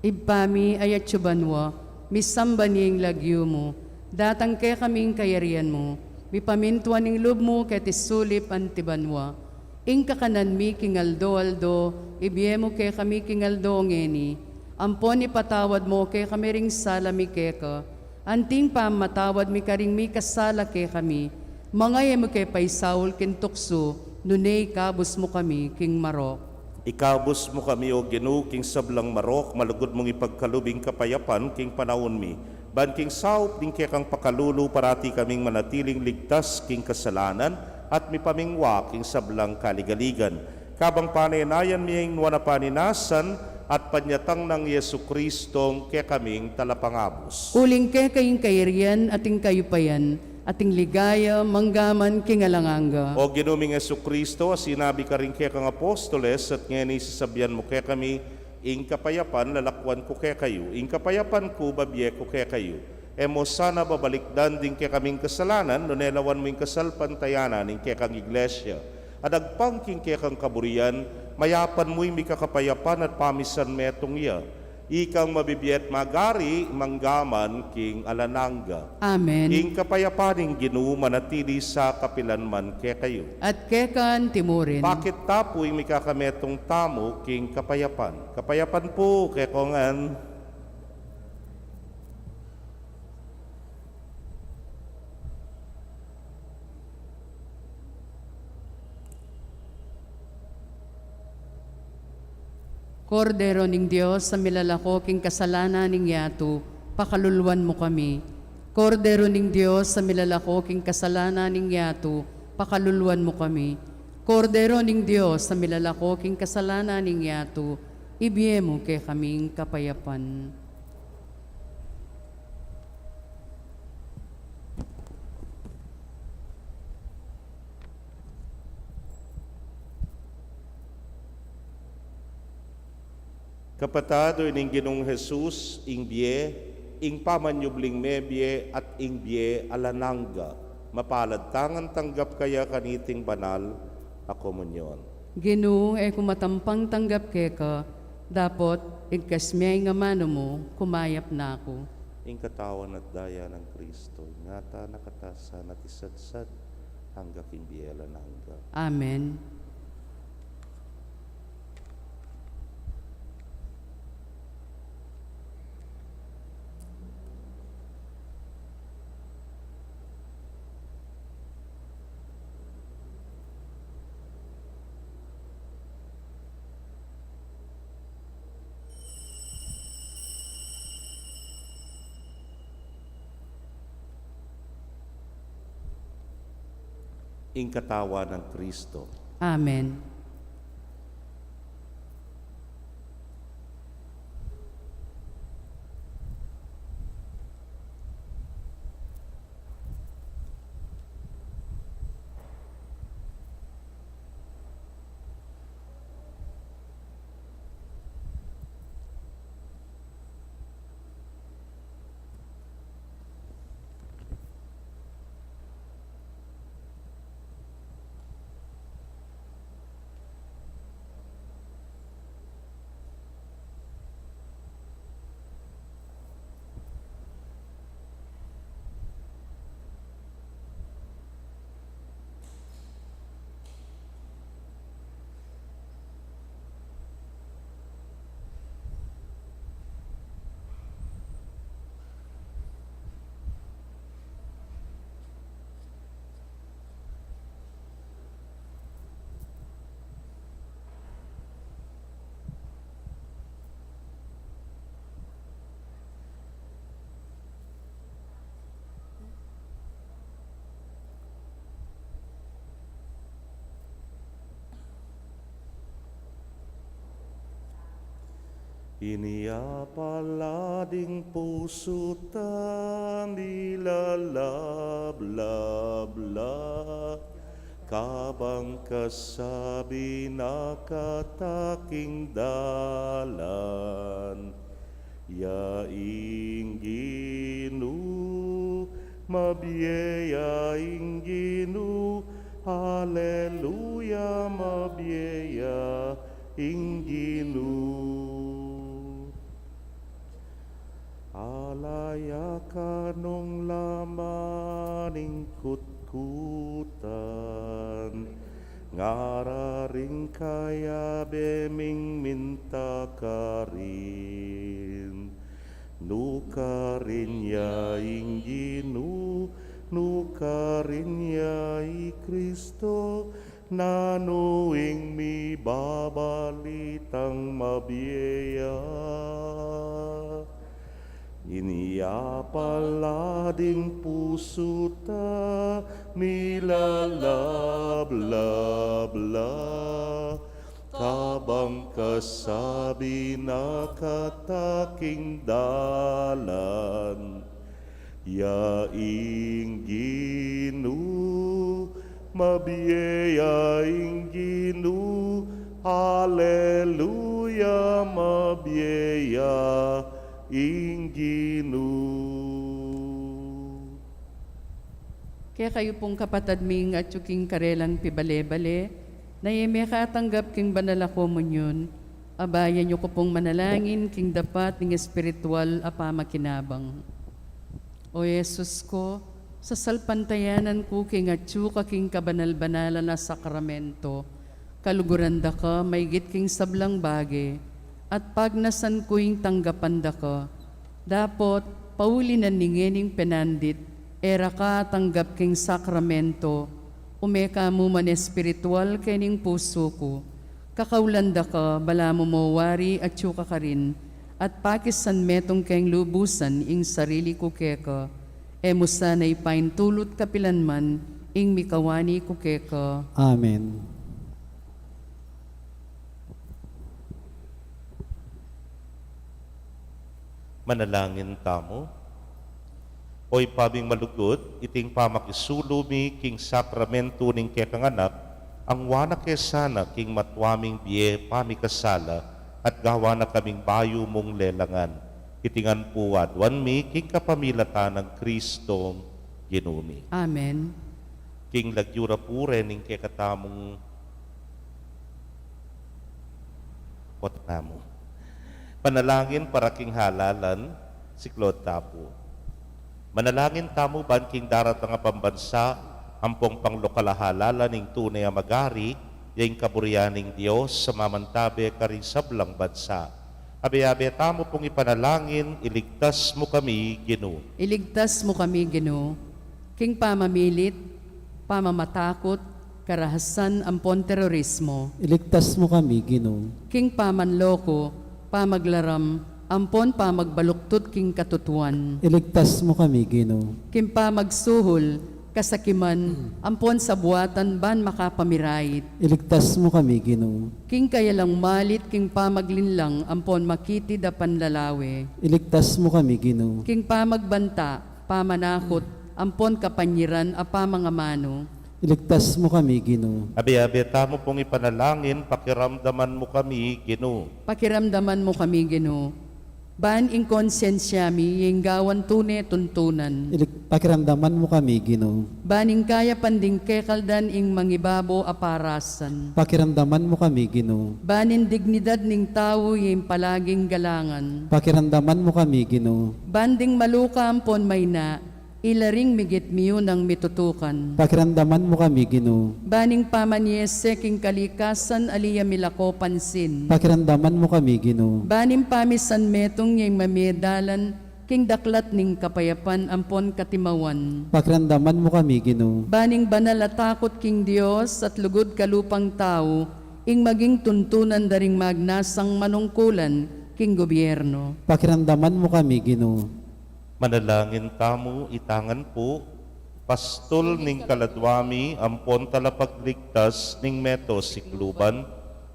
Ibpami ayat subanwa, misamba niyang lagyo mo, datang kaya kaming kayarian mo, mipamintuan ning loob mo kaya tisulip antibanwa. Ing kakanan mi kingaldo-aldo, ibiye mo kaya kami kingaldo ngeni, ampon ipatawad mo kaya kami ring salami keka, anting pa matawad mi karing mi kasala kaya kami, mga mo kaya paisaul kintukso, nunay kabus mo kami king marok.
Ikabos mo kami o Ginoo king sablang marok, malugod mong ipagkalubing kapayapan king panahon mi. Ban king saup din kaya kang pakalulu parati kaming manatiling ligtas king kasalanan at mipamingwa king sablang kaligaligan. Kabang panayanayan miyang nuwana paninasan at panyatang ng Yesu Kristong kaya kaming talapangabos.
Uling kaya kayong kayarian ating kayupayan, ating ligaya, manggaman, kingalanganga.
O Ginoong Yesu Kristo, sinabi ka rin kaya kang apostoles at ngayon isasabihan mo kaya kami, ing kapayapan lalakwan ko kaya kayo, ing kapayapan ko babiye ko kaya kayo. Emo sana babalikdan din kaya kaming kasalanan, no nelawan mo ing kasalpantayanan ing kaya kang iglesia. At agpangking kaya kang kaburian, mayapan mo ing mikakapayapan at pamisan metong iya. Ikang mabibiyet magari manggaman king alananga.
Amen.
Ing kapayapaning Ginoo manatili sa kapilanman kaya kayo.
At kekan timurin.
Bakit tapoy may kakametong tamo king kapayapan? Kapayapan po kaya kongan.
Kordero ning Diyos sa milalako king kasalanan ning yato, pakaluluan mo kami. Kordero ning Diyos sa milalako king kasalanan ning yato, pakaluluan mo kami. Kordero ning Diyos sa milalako king kasalanan ning yato, ibiye mo kay kaming kapayapan.
Kapatado ining Ginong Jesus, ing biye, ing pamanyubling mebye at ing biye alananga. Mapalad tangan tanggap kaya kaniting banal a komunyon.
Ginoo kumatampang tanggap keka, dapot igkasmiyay nga mano mo, kumayap na ako.
Ing katawan at daya ng Kristo, ngata nakatasan at isadsad hanggang ing biye alananga.
Amen.
Ing katawan ng Kristo.
Amen.
Iniapalading puso tan ilalab-lab-lab, kabang kasabi na kataking dalan. Yaing Ginoo, mabiyayaing Ginoo, haleluya, mabiyayaing Ginoo. Alaya kanong lamaning kutkutan, ngararing kaya beming minta karin. Nukarin yaing Ginoo, nukarin yai Kristo, nanuing mi babalitang mabiyaya. Iniapalading puso ta, milalab-lab-lab, kabang kasabi na kataking dalan. Yaing Ginoo, mabiyayaing Ginoo, haleluya, mabieya inginu.
Kaya kayo pong kapatad ming at yuking karelang pibale-bale, na ime katanggap king banala komunyon, abayan niyo ko pong manalangin king dapat ng espiritual apamakinabang. O Yesus ko, sa salpantayanan ko king atsuka king kabanal-banala na sakramento, kaluguranda ka, maygit king sablang bage, at pagnasan ko yung tanggapanda ka, dapat pauli na ningening penandit, era ka tanggap king sakramento, umeka mo man espiritual kening puso ko, kakaulanda ka, bala mo mawari at yuka ka rin, at pakisan metong keng lubusan ing sarili ko keka, emo sana'y paintulot kapilanman, ing mikawani ko keka.
Amen.
Manalangin tamo. Oy pabing malugod, iting pamakisulumi king sakramento ning kekanganak, ang wana kesana king matwaming biye pamikasala, at gawa na kaming bayo mong lelangan. Itingan po adwan mi king kapamilatan ng Kristong ginumi.
Amen.
King lagyura pure ning kekatamong potnamo. Panalangin para king halalan, si Claude Tapo. Manalangin tamo ban king darat nga pambansa, ampong panglokalahalala ning tunay a magari, yung kaburianing Diyos sa mamantabe karing sablang bansa. Abe-abe tamo pong ipanalangin, iligtas mo kami, Ginoo.
Iligtas mo kami, Ginoo, king pamamilit, pamamatakot, karahasan ampon terorismo,
Iligtas mo kami, Ginoo.
king pamanloko, pamaglaram, ampon pamagbaluktot king katutuan,
Iligtas mo kami, Ginoo.
king pamagsuhol, kasakiman, ampon sa buwatan ban makapamirait,
Iligtas mo kami, Ginoo.
king kayalang malit, king pamaglinlang, ampon makiti da panlalawe,
Iligtas mo kami, Ginoo.
king pamagbanta, pamanakot, ampon kapanyiran, apamangamano,
Iligtas mo kami, Ginoo.
Abe-abe tamo pong ipanalangin, pakiramdaman mo kami, Ginoo.
pakiramdaman mo kami, Ginoo. Ban ing konsensya mi, yung gawan tune tuntunan.
Pakiramdaman mo kami, Ginoo.
Baning kaya panding kekaldan ing mangibabo aparasan.
Pakiramdaman mo kami, Ginoo.
Banin dignidad ning tao yung palaging galangan.
Pakiramdaman mo kami, Ginoo.
Banding maluka ampon may na, ilaring migit miyo ng mitutukan.
Pakiramdaman mo kami, Ginoo.
Baning pamanyese king kalikasan aliya milako pansin.
Pakiramdaman mo kami, Ginoo.
Banim pamisan metong yung mamedalan, king daklat ning kapayapan ampon katimawan.
Pakiramdaman mo kami, Ginoo.
Baning banal at takot king Dios at lugod kalupang tao, ing maging tuntunan daring magnasang manungkulan king gobyerno.
Pakiramdaman mo kami, Ginoo.
Manalangin tamo, itangan po, pastol ning kaladwami, ampon talapagligtas ning meto sikluban,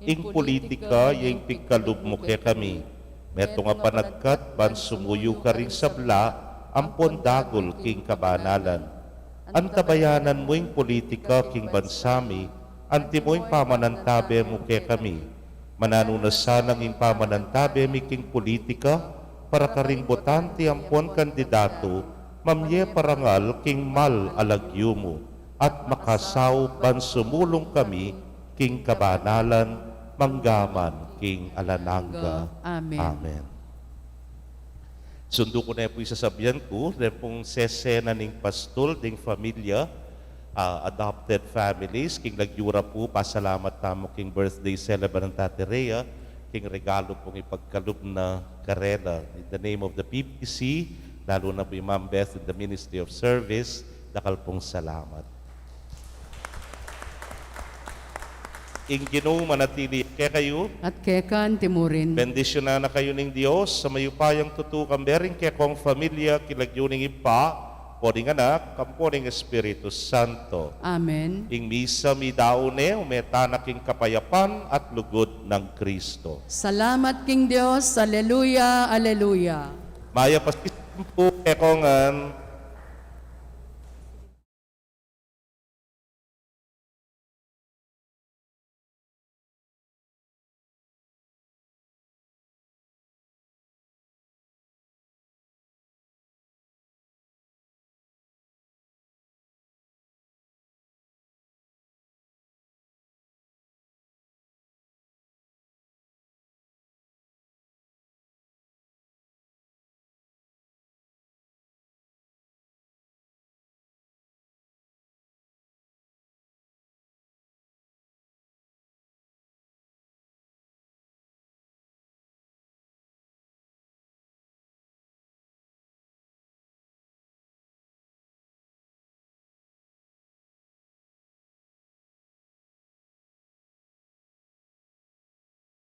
ing politika yung pigkalub mo ke kami. Meto nga panagkat, ban sumuyo ka ring sabla, ampon dagol king kabanalan. Antabayanan mo yung politika king bansami, anti mo yung pamanantabe mo ke kami. Mananunasan ang yung pamanantabe mi king politika, para karing botante ampon kandidato, mamye parangal king mal alagyo mo, at makasaw ban sumulong kami king kabanalan, manggaman king alananga.
Amen.
Amen. Sundo ko na po isasabihan ko, na pong sesena ning pastol, ding familia, adopted families, king lagyura po, pasalamat tamo king birthday celebrant Tate Rhea, king regalo pong ipagkalub na karela. In the name of the PPC, lalo na po yung Ma'am Beth in the Ministry of Service, dakal pong salamat. Ing Ginoo manatili kaya kayo,
At kekan timurin.
bendisyonan na kayo ng Diyos sa mayupayang tutukang bering kaya kong familia, kilagyuning ipa, poding anak, kamponing Espiritu Santo.
Amen.
Ing misa mi daone, umetanak ing kapayapan at lugod ng Kristo.
Salamat king Dios. Aleluya, aleluya.
Maya pasisimpo kekongan,